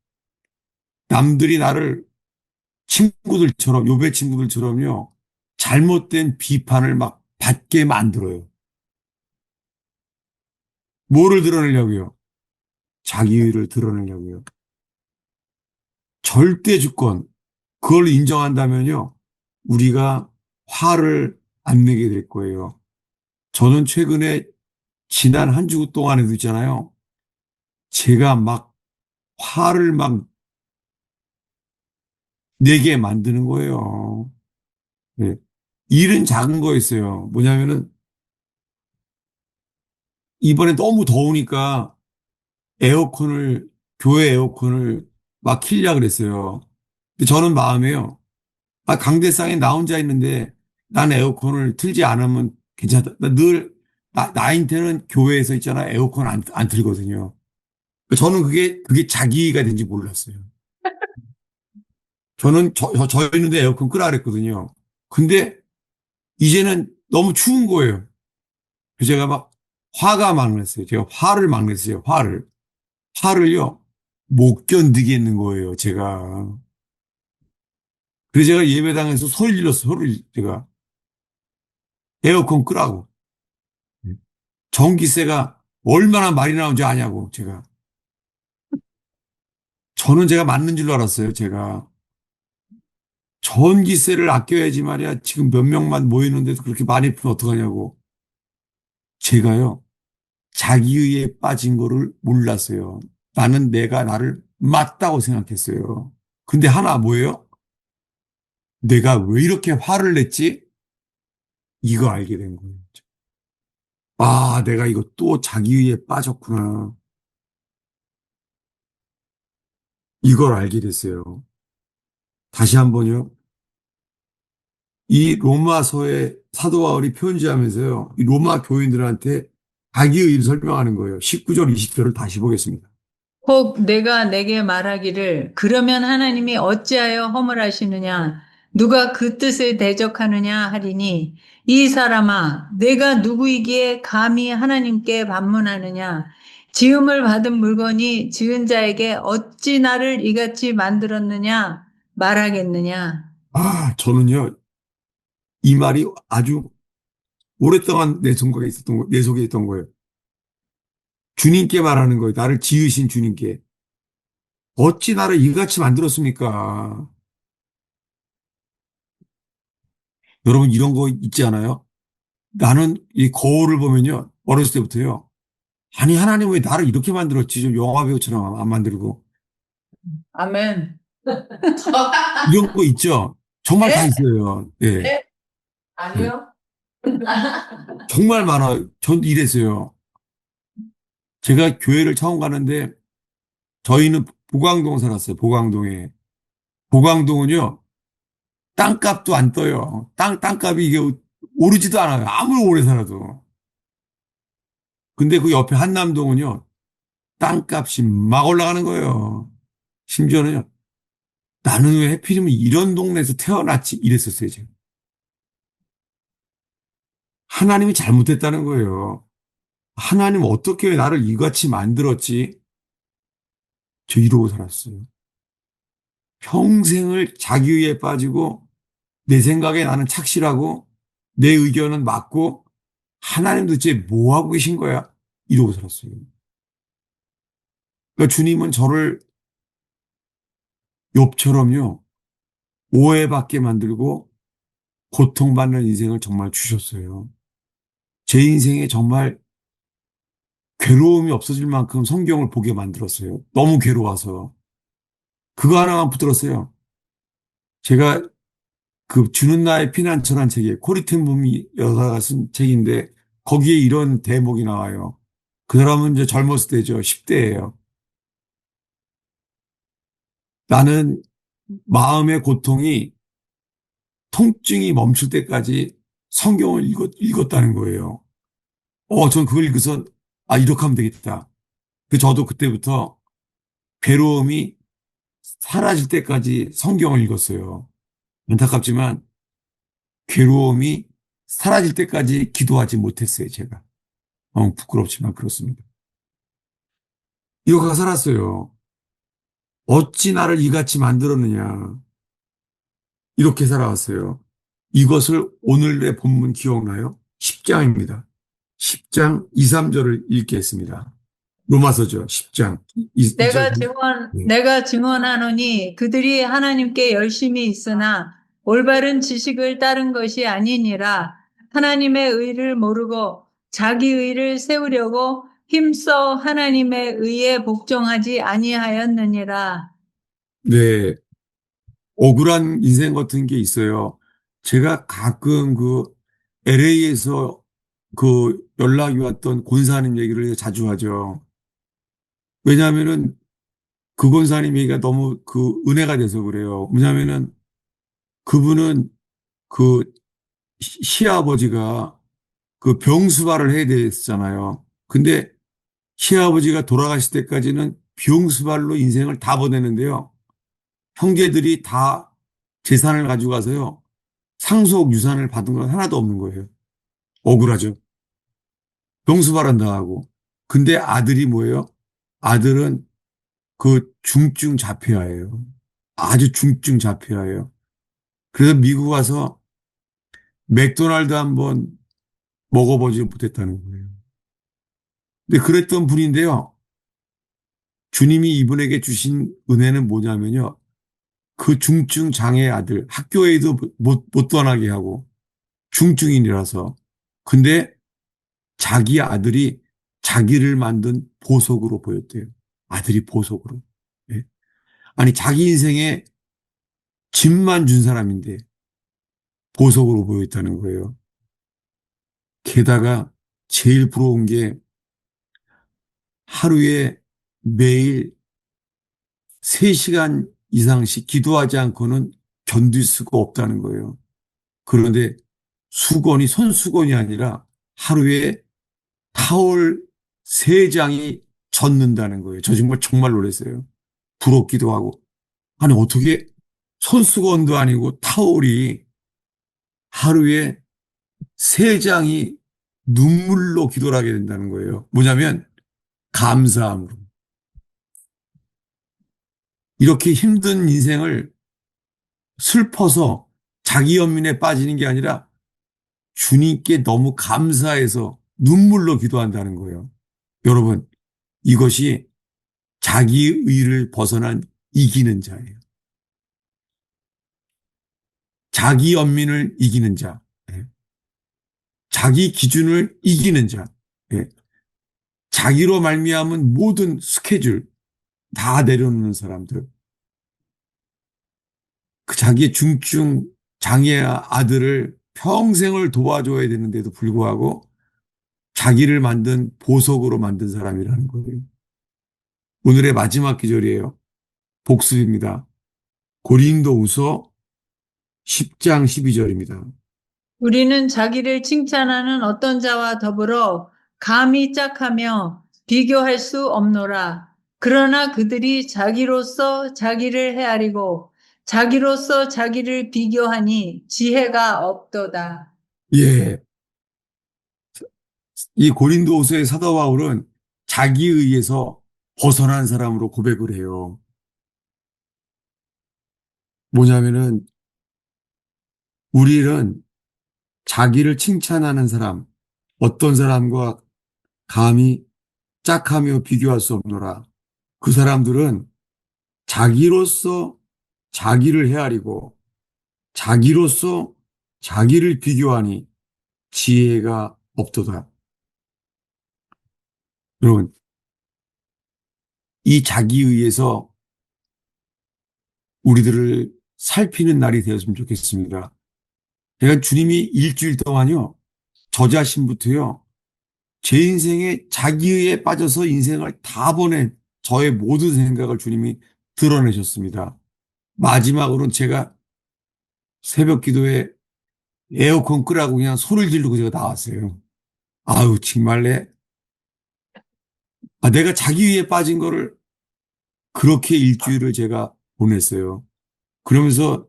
남들이 나를 친구들처럼, 욥의 친구들처럼요. 잘못된 비판을 막 받게 만들어요. 뭐를 드러내려고요? 자기를 드러내려고요. 절대 주권, 그걸 인정한다면요. 우리가 화를 안 내게 될 거예요. 저는 최근에 지난 한 주 동안에도 있잖아요. 제가 막 화를 막 내게 만드는 거예요. 예. 일은 작은 거였어요. 뭐냐면은 이번에 너무 더우니까 에어컨을, 교회 에어컨을 막 키려고 그랬어요. 근데 저는 마음에요. 아, 강대상에 나 혼자 있는데 난 에어컨을 틀지 않으면 괜찮다. 나인테는 교회에서 있잖아. 에어컨 안 틀거든요. 저는 그게 자기가 된지 몰랐어요. 저는 저 있는데 에어컨 끄라 그랬거든요. 근데 이제는 너무 추운 거예요. 그래서 제가 막 화가 막 났어요. 제가 화를 막 냈어요. 화를. 화를요, 못 견디겠는 거예요. 제가. 그래서 제가 예배당에서 소리 질렀어. 소리 제가. 에어컨 끄라고. 전기세가 얼마나 많이 나오는지 아냐고, 제가. 저는 제가 맞는 줄 알았어요, 제가. 전기세를 아껴야지 말이야. 지금 몇 명만 모이는데도 그렇게 많이 풀면 어떡하냐고. 제가요, 자기의에 빠진 거를 몰랐어요. 나는 내가 나를 맞다고 생각했어요. 근데 하나 뭐예요? 내가 왜 이렇게 화를 냈지? 이거 알게 된 거예요. 아, 내가 이거 또 자기의에 빠졌구나. 이걸 알게 됐어요. 다시 한번요. 이 로마서의 사도 바울이 편지하면서요. 이 로마 교인들한테 자기의를 설명하는 거예요. 19절, 20절을 다시 보겠습니다. 혹 내가 내게 말하기를 그러면 하나님이 어찌하여 허물하시느냐 누가 그 뜻을 대적하느냐 하리니 이 사람아 내가 누구이기에 감히 하나님께 반문하느냐 지음을 받은 물건이 지은 자에게 어찌 나를 이같이 만들었느냐 말하겠느냐. 아, 저는요, 이 말이 아주 오랫동안 내 속에 있던 거예요. 주님께 말하는 거예요. 나를 지으신 주님께. 어찌 나를 이같이 만들었습니까? 여러분, 이런 거 있지 않아요? 나는 이 거울을 보면요, 어렸을 때부터요. 아니, 하나님 왜 나를 이렇게 만들었지? 좀 영화 배우처럼 안 만들고. 아멘. 이런 거 있죠? 정말 다 네? 있어요. 예. 네? 예. 아니요. 정말 많아요. 전 이랬어요. 제가 교회를 처음 가는데 저희는 보광동 살았어요. 보광동에. 보광동은요, 땅값도 안 떠요. 땅값이 이게 오르지도 않아요. 아무리 오래 살아도. 근데 그 옆에 한남동은요, 땅값이 막 올라가는 거예요. 심지어는요, 나는 왜 하필이면 이런 동네에서 태어났지? 이랬었어요, 제가. 하나님이 잘못했다는 거예요. 하나님 어떻게 왜 나를 이같이 만들었지? 저 이러고 살았어요. 평생을 자기의에 빠지고 내 생각에 나는 착실하고 내 의견은 맞고 하나님 도대체 뭐 하고 계신 거야? 이러고 살았어요. 그러니까 주님은 저를 욥처럼요, 오해받게 만들고 고통받는 인생을 정말 주셨어요. 제 인생에 정말 괴로움이 없어질 만큼 성경을 보게 만들었어요. 너무 괴로워서. 그거 하나만 붙들었어요. 제가 그 주는 나의 피난처란 책에 코리텐범이 여사가 쓴 책인데 거기에 이런 대목이 나와요. 그 사람은 이제 젊었을 때죠. 10대예요. 나는 마음의 고통이 통증이 멈출 때까지 성경을 읽었다는 거예요. 전 그걸 읽어서 아, 이렇게 하면 되겠다. 저도 그때부터 괴로움이 사라질 때까지 성경을 읽었어요. 안타깝지만 괴로움이 사라질 때까지 기도하지 못했어요, 제가. 부끄럽지만 그렇습니다. 이러고 살았어요. 어찌 나를 이같이 만들었느냐. 이렇게 살아왔어요. 이것을 오늘의 본문 기억나요? 10장입니다. 10장 2, 3절을 읽겠습니다. 로마서죠. 10장 2, 절 네. 내가 증언하노니 그들이 하나님께 열심히 있으나 올바른 지식을 따른 것이 아니니라 하나님의 의를 모르고 자기 의를 세우려고 힘써 하나님의 의에 복종하지 아니하였느니라. 네. 억울한 인생 같은 게 있어요. 제가 가끔 그 LA에서 그 연락이 왔던 권사님 얘기를 자주 하죠. 왜냐하면은 그 권사님 얘기가 너무 그 은혜가 돼서 그래요. 왜냐하면은 그분은 그 시아버지가 그 병수발을 해야 됐잖아요. 근데 시아버지가 돌아가실 때까지는 병수발로 인생을 다 보내는데요. 형제들이 다 재산을 가지고 가서요. 상속 유산을 받은 건 하나도 없는 거예요. 억울하죠. 병수발한 당하고. 근데 아들이 뭐예요? 아들은 그 중증 자폐아예요. 아주 중증 자폐아예요. 그래서 미국 와서 맥도날드 한번 먹어보지 못했다는 거예요. 근데 그랬던 분인데요. 주님이 이분에게 주신 은혜는 뭐냐면요. 그 중증 장애 아들 학교에도 못 떠나게 하고 중증인이라서. 근데 자기 아들이 자기를 만든 보석으로 보였대요. 아들이 보석으로. 예. 아니, 자기 인생에 짐만 준 사람인데 보석으로 보였다는 거예요. 게다가 제일 부러운 게 하루에 매일 3시간 이상씩 기도하지 않고는 견딜 수가 없다는 거예요. 그런데 수건이 손수건이 아니라 하루에 타월 3장이 젖는다는 거예요. 저 정말 놀랐어요. 부럽기도 하고. 아니, 어떻게 손수건도 아니고 타월이 하루에 3장이 눈물로 기도를 하게 된다는 거예요. 뭐냐면 감사함으로. 이렇게 힘든 인생을 슬퍼서 자기 연민에 빠지는 게 아니라 주님께 너무 감사해서 눈물로 기도한다는 거예요. 여러분, 이것이 자기의를 벗어난 이기는 자예요. 자기 연민을 이기는 자. 예. 자기 기준을 이기는 자. 예. 자기로 말미암은 모든 스케줄 다 내려놓는 사람들. 그 자기의 중증 장애 아들을 평생을 도와줘야 되는데도 불구하고 자기를 만든 보석으로 만든 사람이라는 거예요. 오늘의 마지막 기절이에요. 복습입니다. 고린도후서 10장 12절입니다. 우리는 자기를 칭찬하는 어떤 자와 더불어 감히 짝하며 비교할 수 없노라. 그러나 그들이 자기로서 자기를 헤아리고 자기로서 자기를 비교하니 지혜가 없도다. 예. 이 고린도후서의 사도 바울은 자기에 의해서 벗어난 사람으로 고백을 해요. 뭐냐면은 우리는 자기를 칭찬하는 사람, 어떤 사람과 감히 짝하며 비교할 수 없노라. 그 사람들은 자기로서 자기를 헤아리고 자기로서 자기를 비교하니 지혜가 없도다. 여러분, 이 자기에 의해서 우리들을 살피는 날이 되었으면 좋겠습니다. 제가 주님이 일주일 동안요, 저 자신부터요, 제 인생에 자기에 빠져서 인생을 다 보낸 저의 모든 생각을 주님이 드러내셨습니다. 마지막으로는 제가 새벽 기도에 에어컨 끄라고 그냥 소리를 지르고 제가 나왔어요. 아유, 정말래. 내가 자기에 빠진 거를 그렇게 일주일을 제가 보냈어요. 그러면서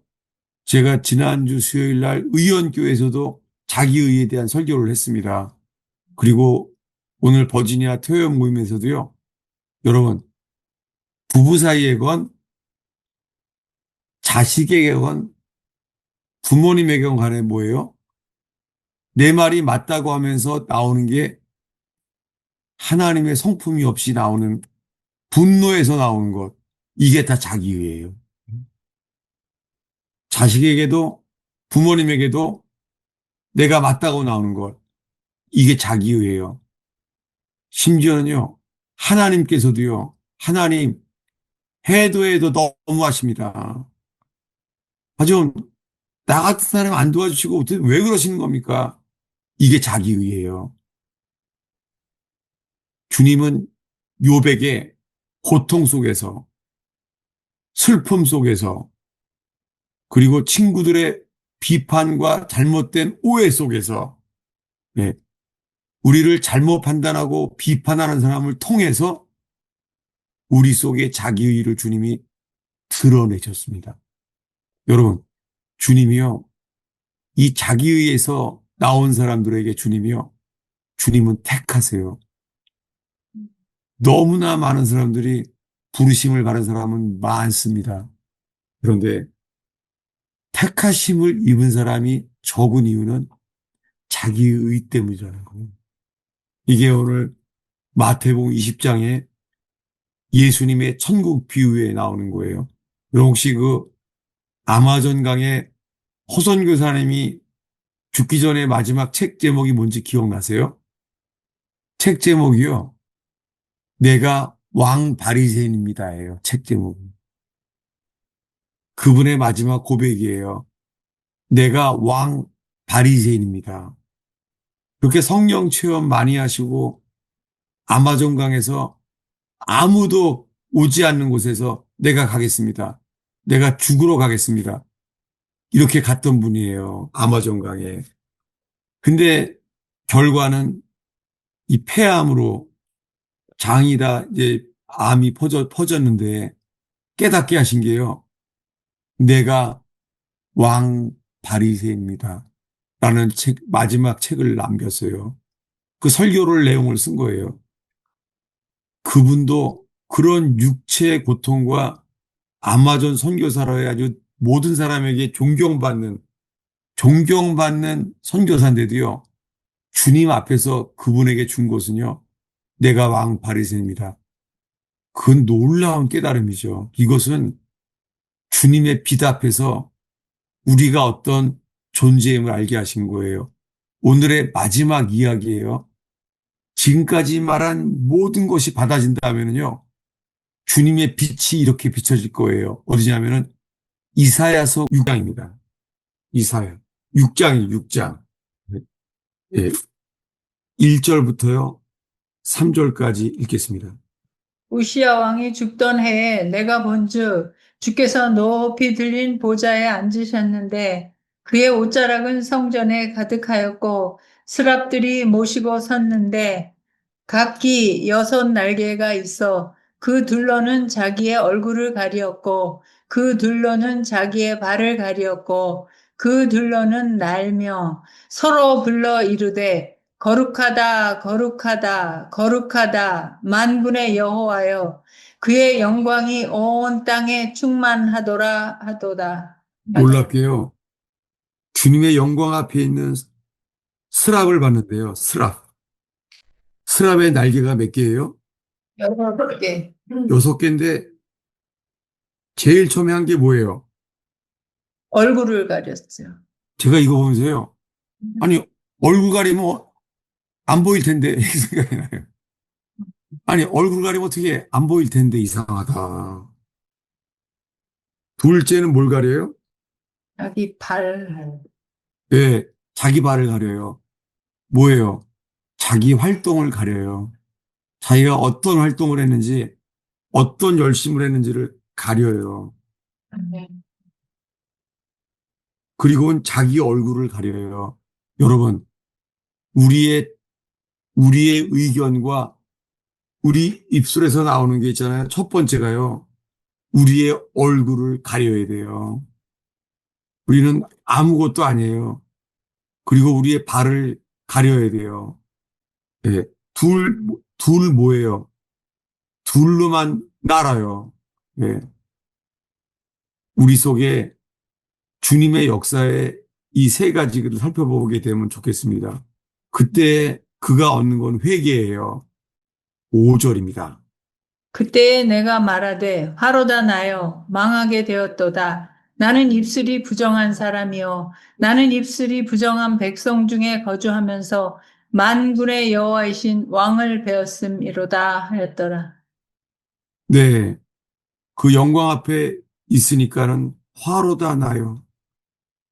제가 지난주 수요일 날 의원교회에서도 자기의에 대한 설교를 했습니다. 그리고 오늘 버지니아 토요 모임에서도요. 여러분, 부부 사이에건 자식에게건 부모님에게건 간에 뭐예요? 내 말이 맞다고 하면서 나오는 게 하나님의 성품이 없이 나오는 분노에서 나오는 것. 이게 다 자기의예요. 자식에게도 부모님에게도 내가 맞다고 나오는 것. 이게 자기의예요. 심지어는요. 하나님께서도요. 하나님 해도 너무하십니다. 하지만 나 같은 사람 안 도와주시고 왜 그러시는 겁니까? 이게 자기의예요. 주님은 요백의 고통 속에서 슬픔 속에서 그리고 친구들의 비판과 잘못된 오해 속에서 네, 우리를 잘못 판단하고 비판하는 사람을 통해서 우리 속에 자기의를 주님이 드러내셨습니다. 여러분, 주님이요. 이 자기의에서 나온 사람들에게 주님이요. 주님은 택하세요. 너무나 많은 사람들이 부르심을 받은 사람은 많습니다. 그런데 택하심을 입은 사람이 적은 이유는 자기의 의 때문이라는 거예요. 이게 오늘 마태복음 20장에 예수님의 천국 비유에 나오는 거예요. 여러분 혹시 그 아마존 강에 호선 교사님이 죽기 전에 마지막 책 제목이 뭔지 기억나세요? 책 제목이요. 내가 왕 바리새인입니다예요. 책 제목이. 그분의 마지막 고백이에요. 내가 왕 바리새인입니다. 그렇게 성령 체험 많이 하시고 아마존강에서 아무도 오지 않는 곳에서 내가 가겠습니다. 내가 죽으러 가겠습니다. 이렇게 갔던 분이에요. 아마존강에. 근데 결과는 이 폐암으로 장이 다 이제 암이 퍼졌는데 깨닫게 하신 게요. 내가 왕 바리새입니다. 라는 마지막 책을 남겼어요. 그 설교를 내용을 쓴 거예요. 그분도 그런 육체의 고통과 아마존 선교사로 아주 모든 사람에게 존경받는 선교사인데도요. 주님 앞에서 그분에게 준 것은요. 내가 왕 바리새입니다. 그건 놀라운 깨달음이죠. 이것은 주님의 빛 앞에서 우리가 어떤 존재임을 알게 하신 거예요. 오늘의 마지막 이야기예요. 지금까지 말한 모든 것이 받아진다면요. 주님의 빛이 이렇게 비춰질 거예요. 어디냐면은 이사야서 6장입니다. 이사야. 6장이에요, 6장. 예. 1절부터요. 3절까지 읽겠습니다. 우시야 왕이 죽던 해에 내가 본즉 주께서 높이 들린 보좌에 앉으셨는데 그의 옷자락은 성전에 가득하였고 스랍들이 모시고 섰는데 각기 6 날개가 있어 그 둘러는 자기의 얼굴을 가리었고 그 둘러는 자기의 발을 가리었고 그 둘러는 날며 서로 불러 이르되 거룩하다 거룩하다 거룩하다 만군의 여호와여 그의 영광이 온 땅에 충만하도다 하도다. 놀랍게요. 주님의 영광 앞에 있는 스랍을 봤는데요. 스랍. 스랍의 날개가 몇 개예요? 6개. 6개인데 제일 처음에 한 게 뭐예요? 얼굴을 가렸어요. 제가 이거 보면서요. 아니, 얼굴 가리면 안 보일 텐데 이 생각이 나요. 아니, 얼굴 가리면 어떻게 안 보일 텐데 이상하다. 둘째는 뭘 가려요? 자기 발. 예, 자기 발을 가려요. 뭐예요? 자기 활동을 가려요. 자기가 어떤 활동을 했는지, 어떤 열심을 했는지를 가려요. 그리고는 자기 얼굴을 가려요. 여러분, 우리의, 우리의 의견과 우리 입술에서 나오는 게 있잖아요. 첫 번째가요. 우리의 얼굴을 가려야 돼요. 우리는 아무것도 아니에요. 그리고 우리의 발을 가려야 돼요. 예, 둘 뭐예요? 둘로만 날아요. 예, 우리 속에 주님의 역사에 이 3가지를 살펴보게 되면 좋겠습니다. 그때 그가 얻는 건 회개예요. 5절입니다. 그때에 내가 말하되 화로다 나여 망하게 되었도다. 나는 입술이 부정한 사람이요 나는 입술이 부정한 백성 중에 거주하면서 만군의 여호와이신 왕을 배웠음이로다 하였더라. 네, 그 영광 앞에 있으니까는 화로다 나요.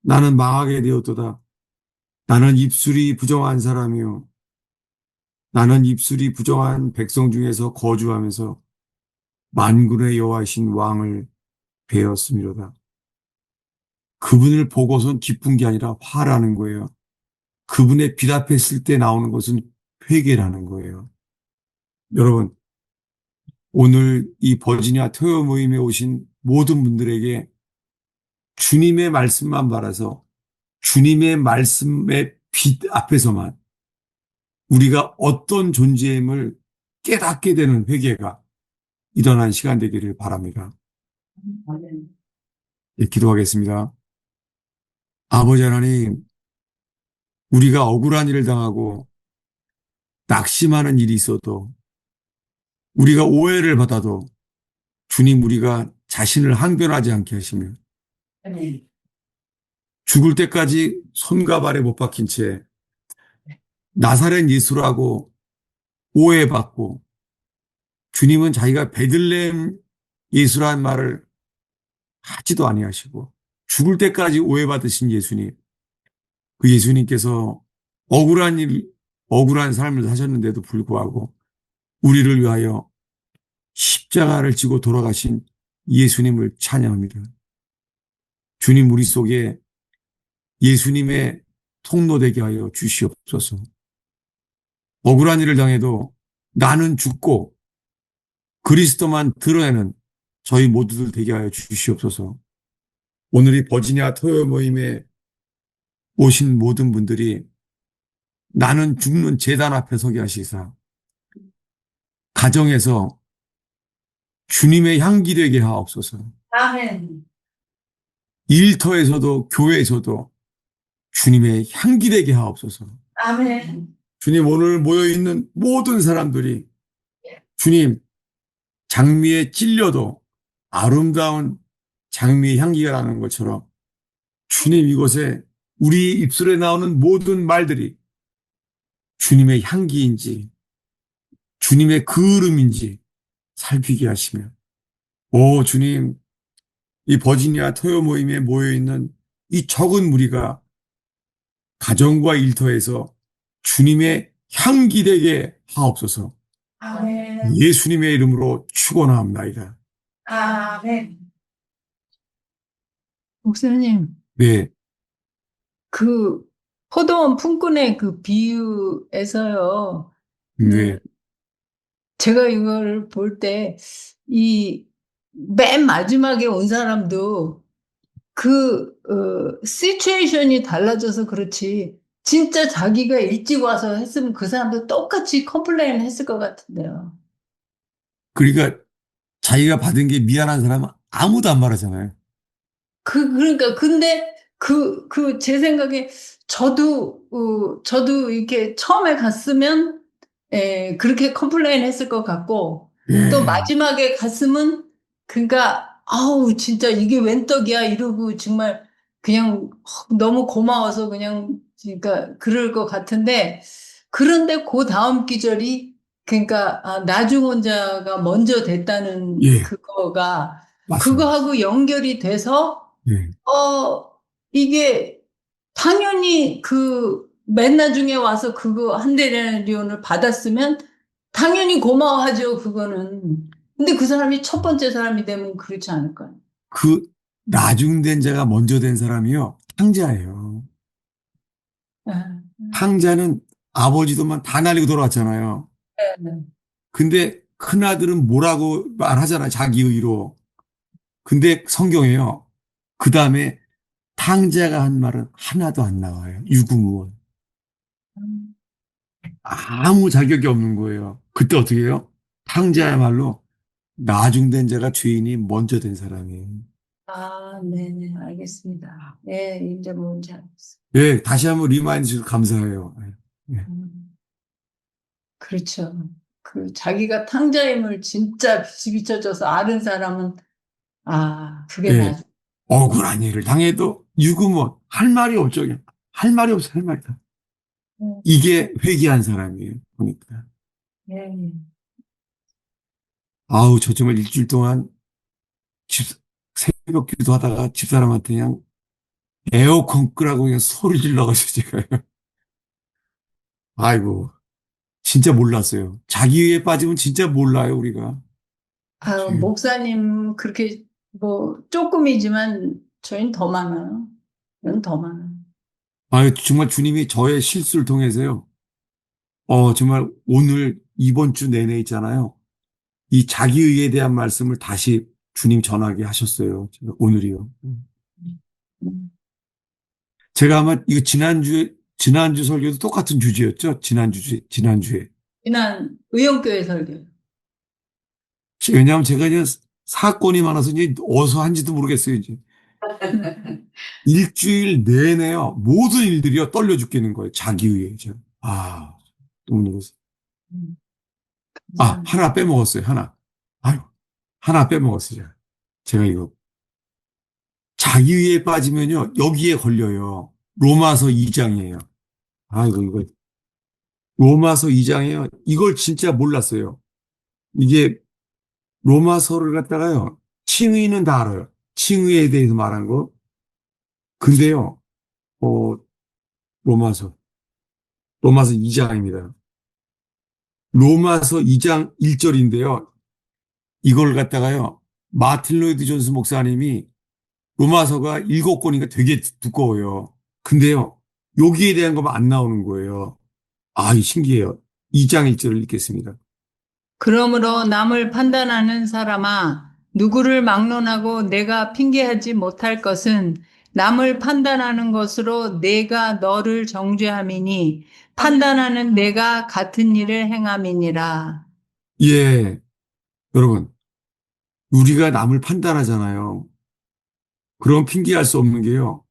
나는 망하게 되었도다. 나는 입술이 부정한 사람이요. 나는 입술이 부정한 백성 중에서 거주하면서 만군의 여호와이신 왕을 배웠음이로다. 그분을 보고선 기쁜 게 아니라 화라는 거예요. 그분의 빛 앞에 있을 때 나오는 것은 회개라는 거예요. 여러분, 오늘 이 버지니아 토요 모임에 오신 모든 분들에게 주님의 말씀만 바라서 주님의 말씀의 빛 앞에서만 우리가 어떤 존재임을 깨닫게 되는 회개가 일어난 시간 되기를 바랍니다. 예, 기도하겠습니다. 아버지 하나님, 우리가 억울한 일을 당하고 낙심하는 일이 있어도 우리가 오해를 받아도 주님 우리가 자신을 항변하지 않게 하시며 죽을 때까지 손과 발에 못 박힌 채 나사렛 예수라고 오해받고 주님은 자기가 베들레헴 예수라는 말을 하지도 아니하시고 죽을 때까지 오해받으신 예수님. 그 예수님께서 억울한 일, 억울한 삶을 사셨는데도 불구하고 우리를 위하여 십자가를 지고 돌아가신 예수님을 찬양합니다. 주님 우리 속에 예수님의 통로되게 하여 주시옵소서. 억울한 일을 당해도 나는 죽고 그리스도만 드러내는 저희 모두들 되게 하여 주시옵소서. 오늘 이 버지니아 토요 모임에 오신 모든 분들이 나는 죽는 제단 앞에 서게 하시사 가정에서 주님의 향기 되게 하옵소서. 아멘. 일터에서도 교회에서도 주님의 향기 되게 하옵소서. 아멘. 주님 오늘 모여있는 모든 사람들이 주님 장미에 찔려도 아름다운 장미의 향기가 나는 것처럼 주님 이곳에 우리 입술에 나오는 모든 말들이 주님의 향기인지 주님의 그을음인지 살피게 하시며 오 주님 이 버지니아 토요 모임에 모여있는 이 적은 무리가 가정과 일터에서 주님의 향기 되게 하옵소서. 아멘. 예수님의 이름으로 축원하옵나이다. 아멘. 목사님, 네, 그 포도원 품꾼의 그 비유에서요. 네, 제가 이걸 볼 때 이 맨 마지막에 온 사람도 그 시츄에이션이 달라져서 그렇지 진짜 자기가 일찍 와서 했으면 그 사람도 똑같이 컴플레인 했을 것 같은데요. 그러니까 자기가 받은 게 미안한 사람은 아무도 안 말하잖아요. 그러니까 근데 제 생각에 저도 이렇게 처음에 갔으면 그렇게 컴플레인 했을 것 같고 또 예, 마지막에 갔으면 그러니까 아우 진짜 이게 웬 떡이야 이러고 정말 그냥 너무 고마워서 그냥 그러니까 그럴 것 같은데 그런데 그 다음 기절이 그러니까 나중 혼자가 먼저 됐다는 예, 그거가 맞습니다. 그거하고 연결이 돼서 예, 이게 당연히 그 맨 나중에 와서 그거 한 대리온을 받았으면 당연히 고마워하죠, 그거는. 근데 그 사람이 첫 번째 사람이 되면 그렇지 않을까요? 그 나중된 자가 먼저 된 사람이요. 탕자예요. 아, 탕자는 아버지도만 다 날리고 돌아왔잖아요. 네. 근데 큰아들은 뭐라고 말하잖아요. 자기 의로. 근데 성경에요. 그 다음에 탕자가 한 말은 하나도 안 나와요. 유구무원. 아무 자격이 없는 거예요. 그때 어떻게 해요? 탕자야말로 나중된 자가 죄인이 먼저 된 사람이에요. 네네, 알겠습니다. 예, 이제 뭔지 알겠어요. 예, 다시 한번 리마인드 주셔서 감사해요. 예, 그렇죠. 그 자기가 탕자임을 진짜 비춰져서 아는 사람은 그게 예. 나중. 억울한 일을 당해도 유구무원. 할 말이 없죠. 그냥. 할 말이 없어, 할 말이 다. 이게 회개한 사람이에요. 보니까. 예, 예. 아우, 저 정말 일주일 동안 새벽 기도하다가 집사람한테 그냥 에어컨 끄라고 그냥 소리 질러가지고 제가. 아이고, 진짜 몰랐어요. 자기에 빠지면 진짜 몰라요, 우리가. 목사님, 그렇게, 조금이지만, 저희는 더 많아요. 저는 더 많아요. 아, 정말 주님이 저의 실수를 통해서요. 정말 오늘 이번 주 내내 있잖아요. 이 자기의에 대한 말씀을 다시 주님 전하게 하셨어요. 오늘이요. 음. 제가 아마 이거 지난주 설교도 똑같은 주제였죠? 지난주에. 지난 의용교회 설교. 왜냐하면 제가 이제 사건이 많아서 이제 어디서 한지도 모르겠어요, 이제. 일주일 내내요. 모든 일들이요. 떨려 죽겠는 거예요. 자기의에. 너무 놀랐어요. 음, 감사합니다. 하나 빼먹었어요. 하나. 아유, 하나 빼먹었어요. 제가 이거. 자기의에 빠지면요. 여기에 걸려요. 로마서 2장이에요. 이거. 로마서 2장에요. 이걸 진짜 몰랐어요. 이게 로마서를 갖다가요. 칭의는 다 알아요. 칭의에 대해서 말한 거. 근데요, 어, 로마서, 로마서 2장입니다. 로마서 2장 1절인데요. 이걸 갖다가요. 마틴 로이드 존스 목사님이 로마서가 7권이니까 되게 두꺼워요. 근데요, 여기에 대한 것만 안 나오는 거예요. 아, 이 신기해요. 2장 1절을 읽겠습니다. 그러므로 남을 판단하는 사람아, 누구를 막론하고 내가 핑계하지 못할 것은 남을 판단하는 것으로 내가 너를 정죄함이니 판단하는 내가 같은 일을 행함이니라. 예, 여러분, 우리가 남을 판단하잖아요. 그럼 핑계할 수 없는 게요.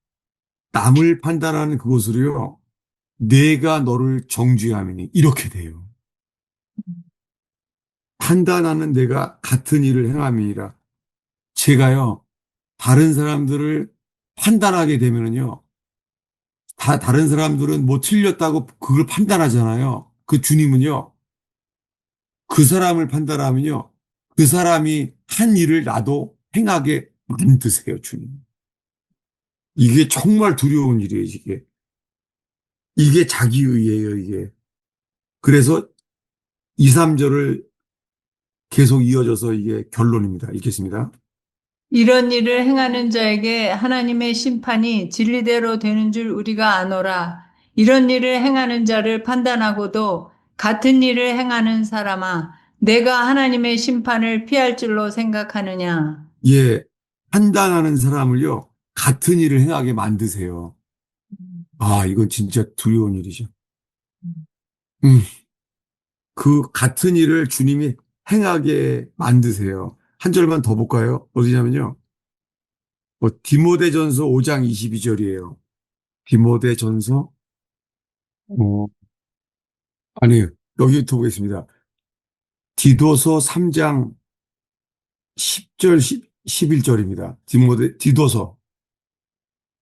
남을 판단하는 그것으로요. 내가 너를 정죄함이니 이렇게 돼요. 판단하는 내가 같은 일을 행함이니라. 제가요. 다른 사람들을 판단하게 되면은요. 다른 사람들은 뭐 틀렸다고 그걸 판단하잖아요. 그 주님은요. 그 사람을 판단하면요. 그 사람이 한 일을 나도 행하게 만드세요, 주님. 이게 정말 두려운 일이에요, 이게. 이게 자기의예요, 이게. 그래서 2, 3절을 계속 이어져서 이게 결론입니다. 읽겠습니다. 이런 일을 행하는 자에게 하나님의 심판이 진리대로 되는 줄 우리가 아노라. 이런 일을 행하는 자를 판단하고도 같은 일을 행하는 사람아, 내가 하나님의 심판을 피할 줄로 생각하느냐. 예, 판단하는 사람을요, 같은 일을 행하게 만드세요. 아, 이건 진짜 두려운 일이죠. 음, 그 같은 일을 주님이 행하게 만드세요. 한 절만 더 볼까요? 어디냐면요. 디모데전서 5장 22절이에요. 디모데전서, 어, 아니에요. 여기부터 보겠습니다. 디도서 3장 10절, 11절입니다. 디도서.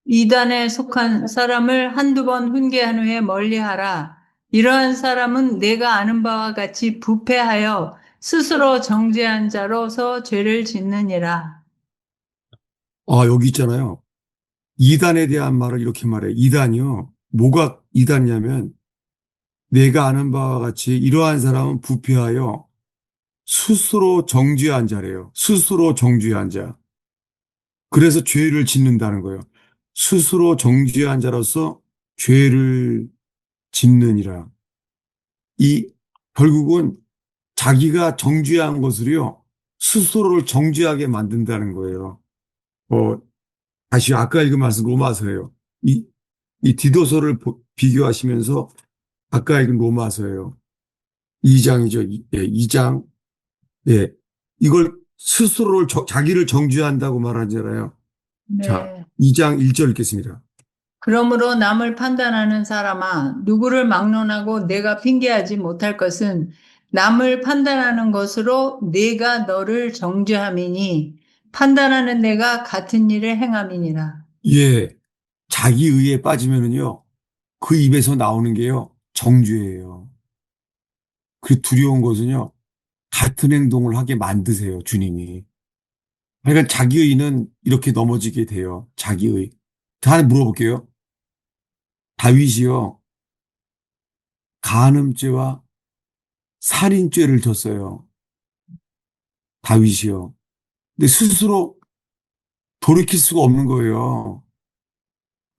이단에 속한 사람을 한두 번 훈계한 후에 멀리하라. 이러한 사람은 내가 아는 바와 같이 부패하여 스스로 정죄한 자로서 죄를 짓느니라. 아, 여기 있잖아요. 이단에 대한 말을 이렇게 말해요. 이단이요. 뭐가 이단이냐면 내가 아는 바와 같이 이러한 사람은 부패하여 스스로 정죄한 자래요. 스스로 정죄한 자. 그래서 죄를 짓는다는 거예요. 스스로 정죄한 자로서 죄를 짓느니라. 이 결국은 자기가 정죄한 것을요. 스스로를 정죄하게 만든다는 거예요. 어, 다시 아까 읽은 말씀 로마서예요. 이 디도서를 비교하시면서 아까 읽은 로마서예요. 2장이죠. 예, 2장. 예. 이걸 스스로를 자기를 정죄한다고 말하잖아요. 자, 네. 2장 1절 읽겠습니다. 그러므로 남을 판단하는 사람아, 누구를 막론하고 내가 핑계하지 못할 것은 남을 판단하는 것으로 내가 너를 정죄함이니 판단하는 내가 같은 일을 행함이니라. 예. 자기 의에 빠지면은요. 그 입에서 나오는 게요. 정죄예요. 그 두려운 것은요. 같은 행동을 하게 만드세요. 주님이. 그러니까 자기 의는 이렇게 넘어지게 돼요. 자기 의. 다 물어볼게요. 다윗이요. 간음죄와 살인죄를 졌어요. 다윗이요. 근데 스스로 돌이킬 수가 없는 거예요.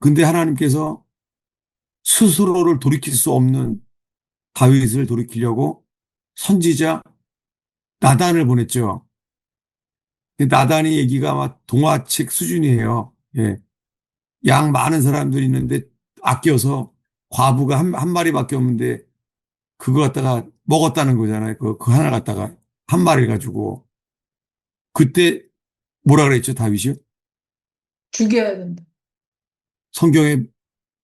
근데 하나님께서 스스로를 돌이킬 수 없는 다윗을 돌이키려고 선지자 나단을 보냈죠. 나단이 얘기가 막 동화책 수준이에요. 예. 양 많은 사람들이 있는데 아껴서 과부가 한 마리밖에 없는데 그거 갖다가 먹었다는 거잖아요. 그 하나 갖다가 한 마리 가지고. 그때 뭐라 그랬죠, 다윗이요? 죽여야 된다. 성경에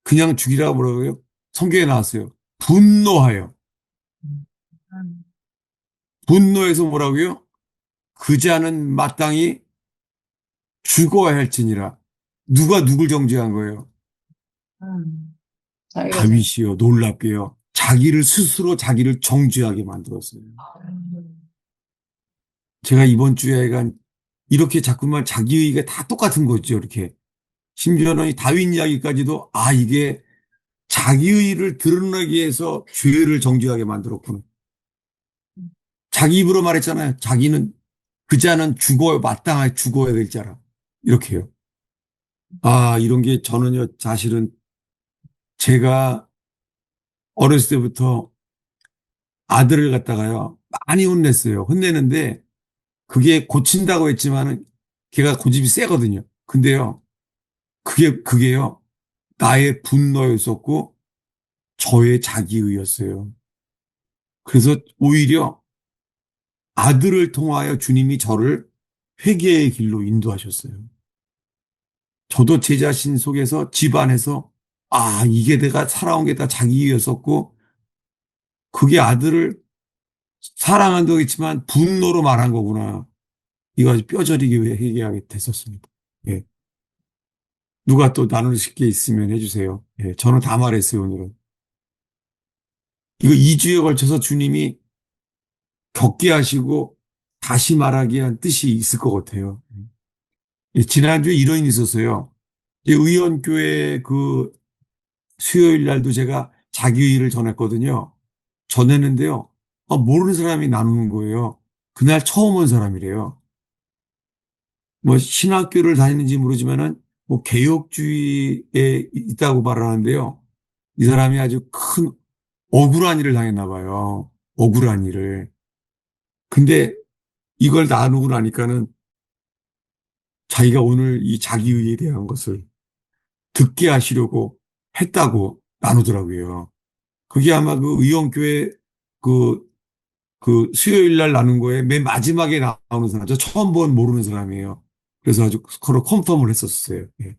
그냥 죽이라고 뭐라고요? 성경에 나왔어요. 분노하여. 음. 분노해서 뭐라고요? 그 자는 마땅히 죽어야 할지니라. 누가 누굴 정죄한 거예요? 음. 자기가 다윗이요. 놀랍게요. 자기를 스스로 자기를 정죄하게 만들었어요. 제가 이번 주에 약간 이렇게 자꾸만 자기의가 다 똑같은 거죠. 이렇게. 심지어는 이 다윈 이야기까지도 이게 자기의를 드러내기 위해서 죄를 정죄하게 만들었구나. 자기 입으로 말했잖아요. 자기는 그 자는 죽어요. 마땅하게 죽어야 될 자라. 이렇게요. 이런 게 저는요, 사실은 제가 어렸을 때부터 아들을 갖다가요, 많이 혼냈어요. 혼내는데 그게 고친다고 했지만은 걔가 고집이 세거든요. 근데요, 그게요, 나의 분노였었고 저의 자기의였어요. 그래서 오히려 아들을 통하여 주님이 저를 회개의 길로 인도하셨어요. 저도 제 자신 속에서 집안에서 이게 내가 살아온 게 다 자기였었고 그게 아들을 사랑한다고 했지만 분노로 말한 거구나. 이거 아주 뼈저리게 회개하게 됐었습니다. 예. 누가 또 나누실 게 있으면 해주세요. 예. 저는 다 말했어요, 오늘은. 이거 2주에 걸쳐서 주님이 겪게 하시고 다시 말하게 한 뜻이 있을 것 같아요. 예. 지난주에 이런 일이 있었어요. 의원교회 그 수요일 날도 제가 자기의를 전했거든요. 전했는데요. 모르는 사람이 나누는 거예요. 그날 처음 온 사람이래요. 뭐 신학교를 다니는지 모르지만은 뭐 개혁주의에 있다고 말하는데요. 이 사람이 아주 큰 억울한 일을 당했나 봐요. 억울한 일을. 근데 이걸 나누고 나니까는 자기가 오늘 이 자기의에 대한 것을 듣게 하시려고 했다고 나누더라고요. 그게 아마 그 의원교회 그, 그 수요일 날 나눈 거에 맨 마지막에 나오는 사람, 저 처음 본 모르는 사람이에요. 그래서 아주 서로 컨펌을 했었어요. 예.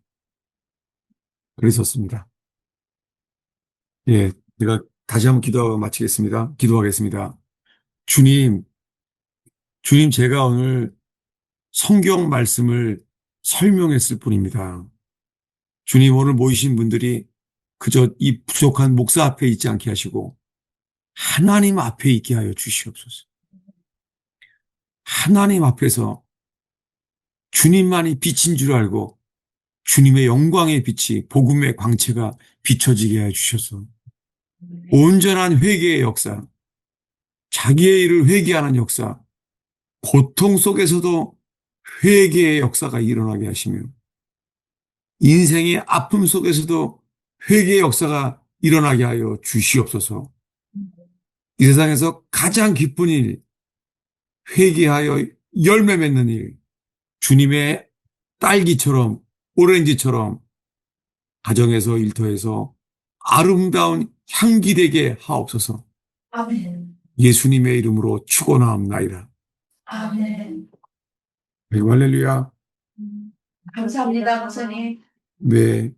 그랬었습니다. 예. 제가 다시 한번 기도하고 마치겠습니다. 기도하겠습니다. 주님, 주님 제가 오늘 성경 말씀을 설명했을 뿐입니다. 주님 오늘 모이신 분들이 그저 이 부족한 목사 앞에 있지 않게 하시고 하나님 앞에 있게 하여 주시옵소서. 하나님 앞에서 주님만이 빛인 줄 알고 주님의 영광의 빛이 복음의 광채가 비춰지게 하여 주셔서 온전한 회개의 역사, 자기의 일을 회개하는 역사, 고통 속에서도 회개의 역사가 일어나게 하시며 인생의 아픔 속에서도 회개의 역사가 일어나게 하여 주시옵소서. 이 세상에서 가장 기쁜 일, 회개하여 열매 맺는 일, 주님의 딸기처럼 오렌지처럼 가정에서 일터에서 아름다운 향기 되게 하옵소서. 아멘. 예수님의 이름으로 축원하옵나이다. 아멘. 네, 할렐루야. 감사합니다, 목사님. 네.